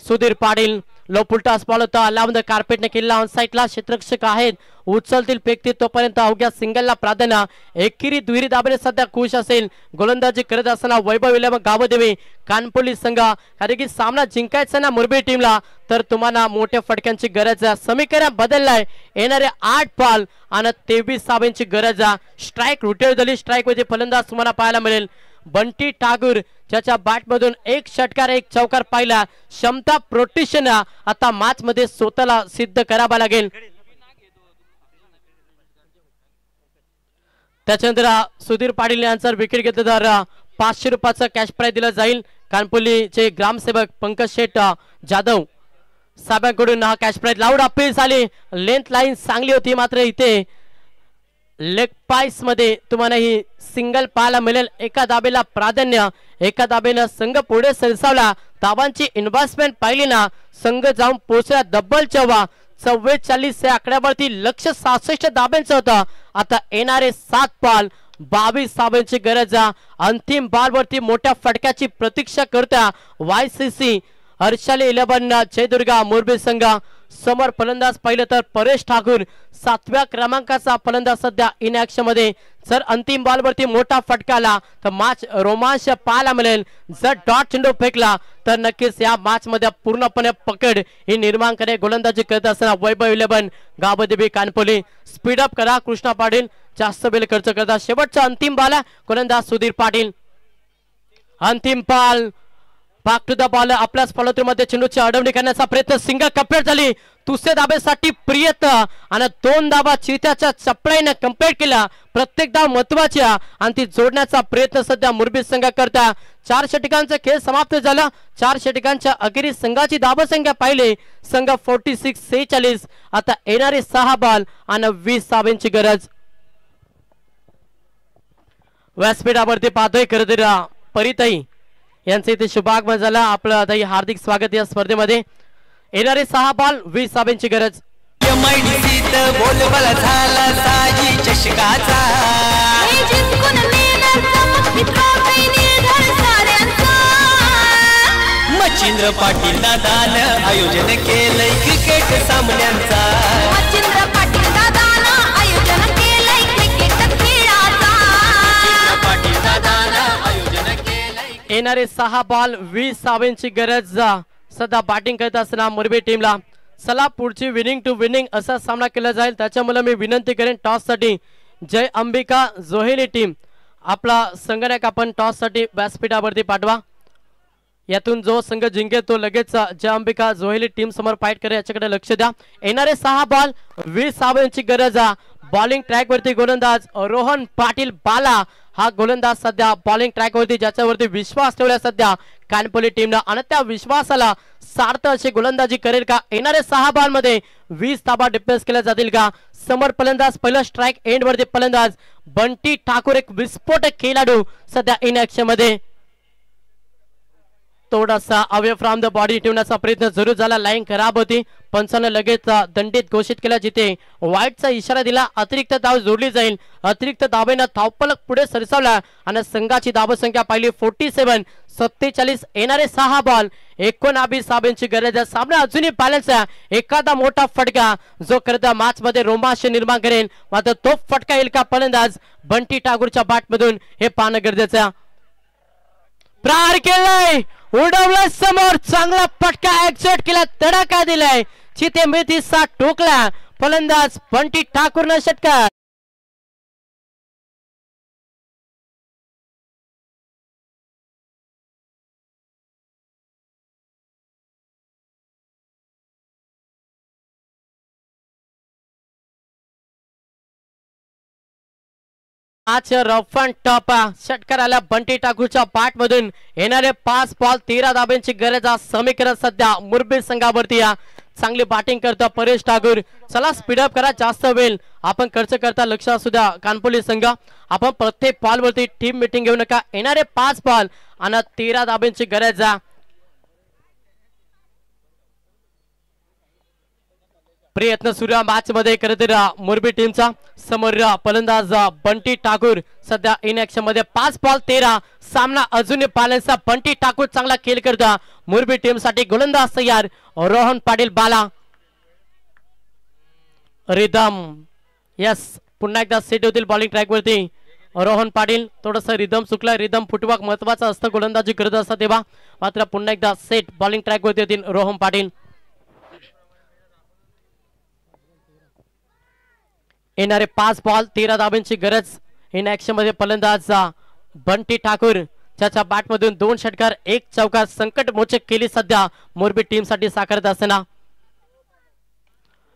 Speaker 1: सुधीर पाटील लो पुलटा बॉल होता. लावून कार्पेटने केलेला ऑन साईडला. क्षेत्ररक्षक आहेत उचलतील फेकतील तोपर्यंत अवघ्या सिंगलला प्राधान्य. एकेरी दुहेरी दाबेने सध्या खुश असेल. गोलंदाजी करत असताना वैभव 11 गावदेवी कानपोली संघ. कारण की सामना जिंकायचा ना मुरबी टीमला तर तुम्हाला मोठ्या फटक्यांची गरज आहे. समीकरण बदललाय. येणारे 8 बॉल आणि 23 धाब्यांची गरज. स्ट्राईक रोटेट झाली. स्ट्राईक मध्ये फलंदाज तुम्हाला पाहायला मिळेल बंटी ठाकूर ज्याच्या बॅट मधून 1 षटकार 1 चौकार पाहिला. क्षमता प्रोटेक्शन आता मॅच मध्ये स्वतःला सिद्ध करावा लागेल. त्याच्यानंतर सुधीर पाटील यांचा विकेट घेतलं तर 500 रुपयाचं कॅश प्राइज दिलं जाईल. कानपुलीचे ग्रामसेवक पंकज शेठ जाधव साहेबांकडून हा कॅश प्राइज. लाऊड अपील झाली, लेंथ लाईन चांगली होती, मात्र इथे लेग पाईस मध्ये तुम्हाला ही सिंगल पाहायला मिळेल. एका दाबेला प्राधान्य, एका दाबेनं संघ पुढे सरसावला. धावांची इन्व्हेस्टमेंट पाहिली ना, संघ जाऊन पोहोचला डबल 44 या आकड्यावरती. लक्ष 66 दाब्यांचं होतं. आता येणारे 7 बॉल 22 धाब्यांची गरज. अंतिम बॉलवरती मोठ्या फटक्याची प्रतीक्षा करता YCC हर्षाली 11 जयदुर्गा मोरबी संघ. समोर फलंदाज पाहिलं तर परेश ठाकूर 7व्या क्रमांकाचा फलंदाज सध्या इन ऍक्शन मध्ये. जर अंतिम बॉलवरती मोठा फटका आला तर मॅच रोमांच पाहायला मिळेल. जर डॉट चेंडू फेकला तर नक्कीच या मॅच मध्ये पूर्णपणे पकड ही निर्माण करे. गोलंदाजी करत असताना वैभव 11 गावदेवी कानपोली. स्पीडअप करा कृष्णा पाटील, जास्त वेळ खर्च करता. शेवटचा अंतिम बॉल गोलंदाज सुधीर पाटील. अंतिम ball back to the ball. आपल्याच फॉलोथ्रूमध्ये चेंडूची अडवणी करण्याचा प्रयत्न. सिंगल कंप्लीट झाली. दुसऱ्या दाब्यासाठी प्रियत्न आणि 2 दाबा चित्याच्या चपळाईने कंप्लीट केला. प्रत्येक धाव महत्वाच्या आणि ती जोडण्याचा प्रयत्न सध्या मुरबी संघ करता. 4 षटकांचा खेळ समाप्त झाला. 4 षटकांच्या अखेरीस संघाची धावसंख्या पाहिली. संघ 46-46. आता येणारे 6 बॉल आणि 20 धावांची गरज. व्यासपीठावरती पाहतोय खरं परिताई यांचं इथे शुभागमन झालं. आपलं आता हार्दिक स्वागत या स्पर्धेमध्ये. येणारे 6 बॉल 20 धावांची गरज.
Speaker 3: बोलबाला झाला साजी चषकाचा. मच्छिंद्र पाटील दादानं आयोजन केलंय क्रिकेट सामन्यांचा. मच्छिंद्र पाटील दादानं आयोजन केलंय क्रिकेट खेळाचा. पाटील दादानं आयोजन केलंय.
Speaker 1: येणारे 6 बॉल 20 धावांची गरज. सध्या बॅटिंग करत असताना मुरबी टीमला चला पुढची विनिंग टू विनिंग असा सामना केला जाईल. त्याच्यामुळे मी विनंती करेन टॉस साठी जय अंबिका जोहेली टीम आपला संगणक आपण टॉस साठी व्यासपीठावरती पाठवा. यातून जो संघ जिंकेल तो लगेच जय अंबिका जोहेली टीम समोर फाईट करे याच्याकडे लक्ष द्या. येणारे 6 बॉल 20 धावांची गरज. बॉलिंग ट्रॅक वरती गोलंदाज रोहन पाटील बाला. हा गोलंदाज सध्या बॉलिंग ट्रॅक वरती ज्याच्यावरती विश्वास ठेवला सध्या कानपोली टीमला आणि त्या विश्वासाला सार्थ अशी गोलंदाजी करेल का. येणारे 6 बॉल मध्ये 20 धावा डिफेन्स केल्या जातील का. समोर फलंदाज पहिला स्ट्राइक एंड वरती फलंदाज बंटी ठाकूर एक विस्फोटक खेळाडू सध्या इन ऍक्शन मध्ये. थोडासा अवे फ्रॉम द बॉडी ठेवण्याचा प्रयत्न जरूर झाला. लाईन खराब होती. पंचानं लगेच दंडित घोषित केला जिथे वाईटचा इशारा दिला. अतिरिक्त धाव जोडली जाईल. अतिरिक्त धावेनं धावफलक पुढे सरसावला आणि संघाची धावसंख्या पाहिली 47-47. येणारे 6 बॉल 19 धावांची गरज आहे. सामना अजूनही बॅलन्स आहे. एखादा मोठा फटका जो करता मॅच मध्ये रोमांच निर्माण करेल, मात्र तो फटका येईल का फलंदाज बंटी ठाकूरच्या बॅट मधून हे पाहणं गरजेचं आहे. प्रहार केलाय, उडवलं समोर, चांगला फटका एक्झॉट केला, तडाखा दिलाय. चिते मेथी साठ ठोकला फलंदाज बंटी ठाकूरनं षटकार. आज रफ अँड टॉप षटकार आला बंटी ठाकूरच्या बॅट मधून. येणारे 5 बॉल 13 धावांची गरज. समीकरण सध्या मुरबी संघावरती. चांगली बॅटिंग करतो परेश ठाकूर. चला स्पीडअप करा, जास्त वेळ आपण खर्च करता लक्ष असू द्या कानपोली संघ. आपण प्रत्येक बॉल वरती टीम मीटिंग घेऊ नका. येणारे 5 बॉल आणि 13 धावांची गरज. प्रयत्न सुरू मॅच मध्ये खरं तर मुरबी टीमचा. समोर फलंदाज बंटी ठाकूर सध्या इन ऍक्शन मध्ये. 5 बॉल 13. सामना अजूनही बॅलन्सचा. बंटी ठाकूर चांगला खेळ करता मुरबी टीम साठी. गोलंदाज तयार रोहन पाटील बाला. रिदम यस पुन्हा एकदा सेट होतील बॉलिंग ट्रॅक वरती. रोहन पाटील थोडंसं रिदम चुकला. रिदम फुटवर्क महत्वाचं असतं गोलंदाजी करत असतात तेव्हा. मात्र पुन्हा एकदा सेट बॉलिंग ट्रॅक वरती होतील रोहन पाटील. येणारे 5 बॉल 13 धावांची गरज. इन ऍक्शन मध्ये फलंदाज बंटी ठाकूर ज्याच्या बॅट मधून 2 षटकार 1 चौकार संकट मोचक केली सध्या मुरबी टीम साठी साकारत असताना.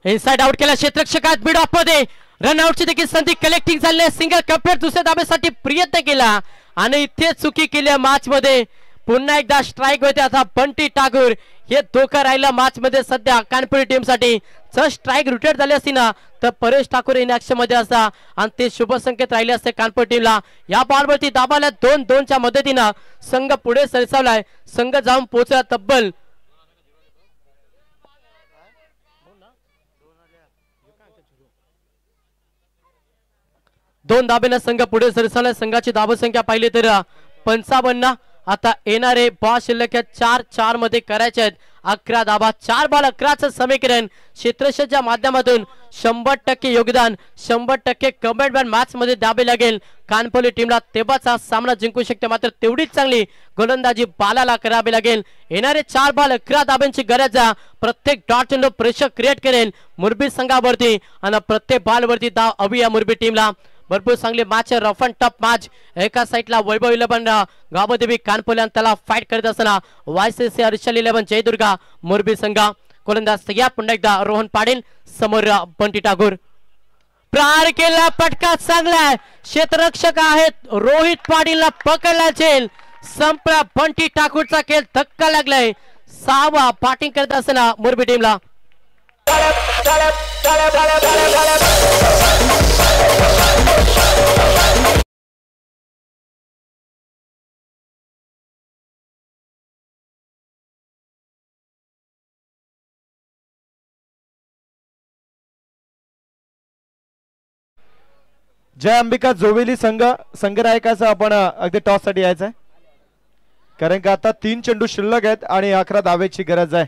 Speaker 1: इनसाइड आउट केला क्षेत्ररक्षकात. मिड ऑफ मध्ये रनआउटची देखील संधी कलेक्टिंग झाली. सिंगल कंप्लीट दुसऱ्या धाब्यासाठी प्रयत्न केला आणि इथे चुकी केली मॅच मध्ये. पुन्हा एकदा स्ट्राईक होते. आता बंटी ठाकूर हे धोका राहिला मॅच मध्ये सध्या कानपुरी टीम साठी. जर स्ट्राईक रोटेट झाली असती ना तर परेश ठाकूर इन ऍक्शन मध्ये असता आणि ते शुभ संकेत राहिले असते कानपूर टीमला. या बॉलवरती दाबाला 2-2च्या मदतीनं संघ पुढे सरसावलाय. संघ जाऊन पोहोचला तब्बल 2 धाब्यानं संघ पुढे सरसावलाय. संघाची धावसंख्या पाहिली तर 55. आता येणारे बॉल शिल्लक 4-4 मध्ये करायचे आहेत. 11 धाबा 4 बॉल 11चं समीकरण क्षेत्ररक्षणाच्या माध्यमातून 100% योगदान 100% कमिटमेंट मॅच मध्ये द्यावे लागेल कानपुरी टीमला. तेव्हाच हा सामना जिंकू शकते. मात्र तेवढीच चांगली गोलंदाजी बालाला करावी लागेल. येणारे 4 बॉल 11 धाब्यांची गरज आहे. प्रत्येक डॉट चेंडू प्रेशर क्रिएट करेल मुरबी संघावरती आणि प्रत्येक बॉलवरती धाव हवी आहे मुरबी टीमला. भरपूर चांगली मॅच आहे. Rough and tough match. एका साईडला वैभव 11 गावदेवी कानपुर त्याला फाईट करत असताना YCC हर्षल 11 जयदुर्गा मुरबी संघ. गोलंदाज तयार. पुन्हा एकदा रोहन पाटील समोर बंटी ठाकूर. प्रहार केला. फटका चांगला. क्षेत्ररक्षक आहेत रोहित पाटीलला पकडला जाईल. संपला बंटी ठाकूरचा खेळ. धक्का लागलाय. 6वा बॅटिंग करत असताना मुरबी टीमला.
Speaker 2: जय अंबिका जोवेली संघनायकाचा आपण अगदी टॉस साठी यायचंय कारण का आता 3 चेंडू शिल्लक आहेत आणि 11 धावेची गरज आहे.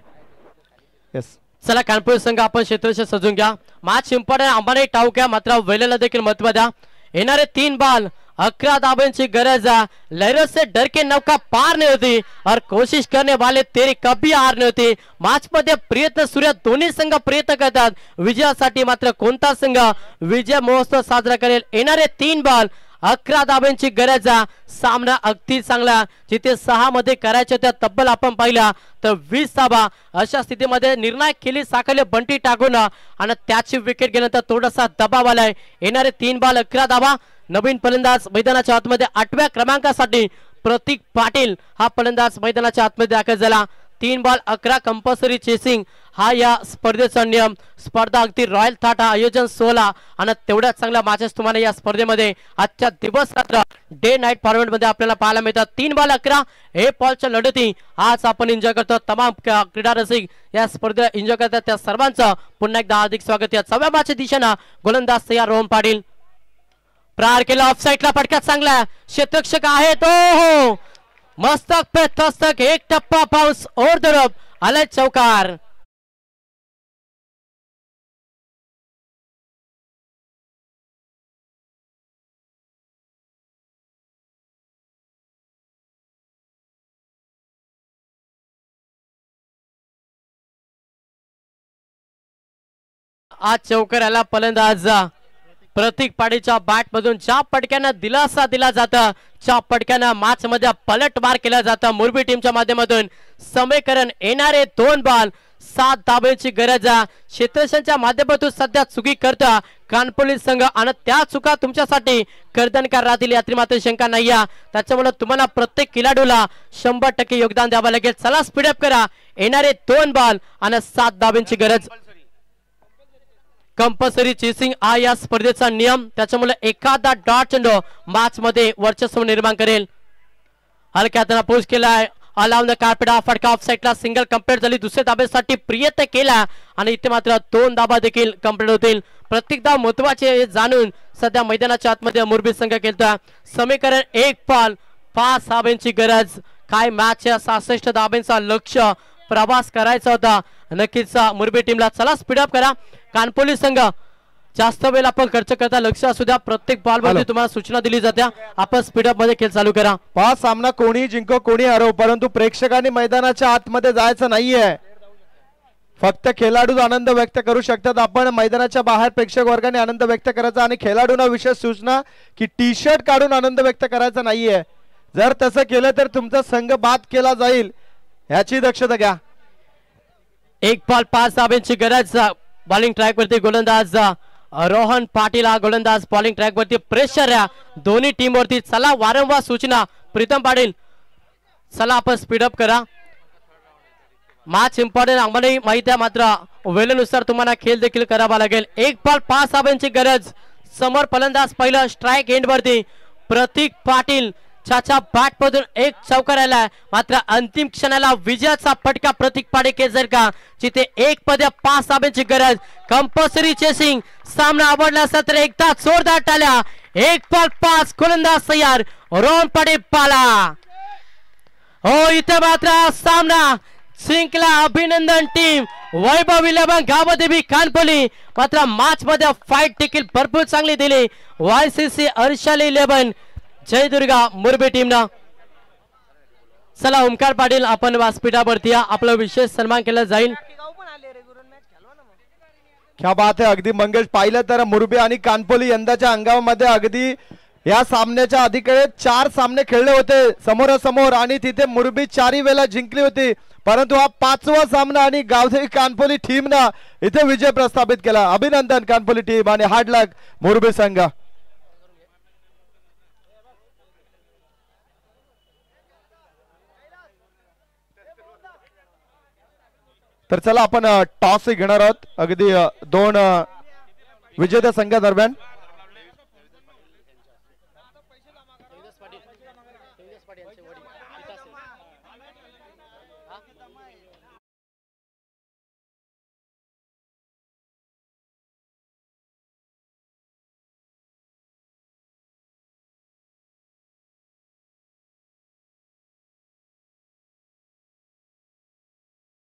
Speaker 2: येस
Speaker 1: चला कानपूर संघ आपण क्षेत्ररक्षण सजून घ्या. मॅच इम्पॉर्टंट आम्हाला टाऊ घ्या मात्र वेळेला देखील महत्व द्या. येणारे 3 बॉल 11 धाब्यांची गरज है. लहरों से डर के नौका पार नहीं होती और कोशिश करने वाले तेरी कभी हार नहीं होती. मॅच मध्ये प्रयत्न सूर्य दोन्ही संघ प्रयत्न करतात विजयासाठी. मात्र कोणता संघ विजय महोत्सव साजरा करेल. येणारे 3 बॉल 11 धाब्यांची गरज आहे. सामना अगदी चांगला. जिथे 6 मध्ये करायचे त्या तब्बल आपण पाहिला तर 20 धाबा. अशा स्थितीमध्ये निर्णायक खेळी साकारले बंटी ठाकूरनं आणि त्याची विकेट गेल्यानंतर थोडासा दबाव आलाय. येणारे 3 बॉल 11 धाबा. नवीन फलंदाज मैदानाच्या आतमध्ये 8व्या क्रमांकासाठी प्रतीक पाटील हा फलंदाज मैदानाच्या आतमध्ये दाखल झाला. 3 बॉल 11 कंपल्सरी चेसिंग हा या स्पर्धेचा नियम. स्पर्धा अगदी रॉयल थाट हा आयोजन 16 आणि तेवढ्या चांगल्या मॅचेस तुम्हाला या स्पर्धेमध्ये आजच्या दिवस रात्र डे नाईट फॉर्मॅट मध्ये आपल्याला पाहायला मिळतात. 3 बॉल 11 हे बॉलच्या लढती आज आपण एन्जॉय करतो. तमाम क्रीडा रसिक या स्पर्धेला एन्जॉय करतात त्या सर्वांचं पुन्हा एकदा हार्दिक स्वागत. या 6व्या मॅचच्या दिशेनं गोलंदाज तयार रोहन पाटील. प्रहार केला ऑफसाईडला. फटका चांगला. क्षेत्ररक्षक आहेत. हो मस्तक पे तस्तक. एक टप्पा पाऊस और धरप आलाय चौकार. आज चौकार आला फलंदाज प्रतीक पाटीलच्या बॅट मधून. ज्या पटक्यानं दिलासा दिला जाता त्या पटक्यानं मॅच मध्ये पलटवार केला जाता मुरबी टीमच्या माध्यमातून. समीकरण येणारे 2 बॉल 7 धाब्यांची गरज आहे. क्षेत्ररक्षणाच्या माध्यमातून सध्या चुकी करता कानपुर संघ आणि त्या चुका तुमच्यासाठी कर्दनकार राहतील यात्री मात्र शंका नाही आहे. त्याच्यामुळे तुम्हाला प्रत्येक खेळाडूला 100% योगदान द्यावं लागेल. चला स्पीडअप करा. येणारे 2 बॉल आणि 7 धाब्यांची गरज. कंपल्सरी चेसिंग हा या स्पर्धेचा नियम. त्याच्यामुळे एखादा डॉट चेंडू मॅच मध्ये वर्चस्व निर्माण करेल. हलक्या हाताने पोस्ट केलाय. अलाउन द कार्पेट हा फटका ऑफसाईडला. सिंगल कंप्लीट झाली. दुसऱ्या धाब्यासाठी प्रयत्न केला आणि इथे मात्र 2 धाबा देखील कंप्लीट होतील. प्रत्येक धाव महत्वाचे जाणून सध्या मैदानाच्या आतमध्ये मुरबी संघ खेळतोय. समीकरण 1 बॉल 5 धाब्यांची गरज. काय मॅच 66 धाब्यांचा लक्ष्य प्रवास करायचा होता नक्कीच मुरबी टीमला. चला स्पीडअप करा. कानपुर संघ जास्त वेळ आपण खर्च करता लक्ष असू द्या. प्रत्येक बॉल मध्ये तुम्हाला सूचना दिली जात्या. आपण स्पीडअप मध्ये खेळ चालू करा.
Speaker 2: हा सामना कोणी जिंको कोणी हरव परंतु प्रेक्षकांनी मैदानाच्या आतमध्ये जायचं नाहीये. फक्त खेळाडू आनंद व्यक्त करू शकतात. आपण मैदानाच्या बाहेर प्रेक्षक वर्गाने आनंद व्यक्त करायचा आणि खेळाडूंना विशेष सूचना की टी शर्ट काढून आनंद व्यक्त करायचा नाहीये. जर तसं केलं तर तुमचा संघ बाद केला जाईल याची दक्षता घ्या.
Speaker 1: 1 बॉल 5 धाब्यांची गरज. बॉलिंग ट्रॅक वरती गोलंदाज रोहन पाटील हा गोलंदाज बॉलिंग ट्रॅक वरती प्रेशर या दोन्ही टीम वरती. चला वारंवार सूचना प्रीतम पाटील, चला आपण स्पीडअप करा. मॅच इम्पॉर्टंट आम्हालाही माहिती आहे, मात्र वेळेनुसार तुम्हाला खेळ देखील करावा लागेल. 1 बॉल 5 धावांची गरज. समोर फलंदाज पहिलं स्ट्राइक एंड वरती प्रतीक पाटील च्या बॅट मधून एक चौकार आलाय, मात्र अंतिम क्षणाला विजयाचा फटका प्रतीक पाटील केसर का, जिथे 1 मध्ये 5 धावांची गरज. Compulsory chasing. सामना आवडला असेल तर एकदा जोरदार टाळ्या. 1 बॉल 5 गोलंदाज तयार. रोहन पाटील पाला. हो इथे मात्र सामना जिंकला. अभिनंदन टीम. वैभव 11 गावदेवी कानपोली. मात्र मॅच मध्ये फाईट देखील भरपूर चांगली दिली. YCC अर्शाली 11 जयदुर्गा मुरबी टीम ना. चला ओमकार पाटील आपण व्यासपीठावरती या, आपला विशेष सन्मान केला जाईल.
Speaker 2: क्या बात आहे. अगदी मंगेश पाहिलं तर मुरबी आणि कानपोली यंदाच्या हंगामामध्ये अगदी या सामन्याच्या अधिकडे 4 सामने खेळले होते समोरासमोर आणि तिथे मुरबी 4ही वेळा जिंकली होती, परंतु हा 5वा सामना आणि गावदेवी कानपोली टीमना इथे विजय प्रस्थापित केला. अभिनंदन कानपोली टीम आणि हार्ड लक मुरबी संघ. तर चला आपण टॉस घेणार आहोत अगदी 2 विजेत्या संघादरम्यान.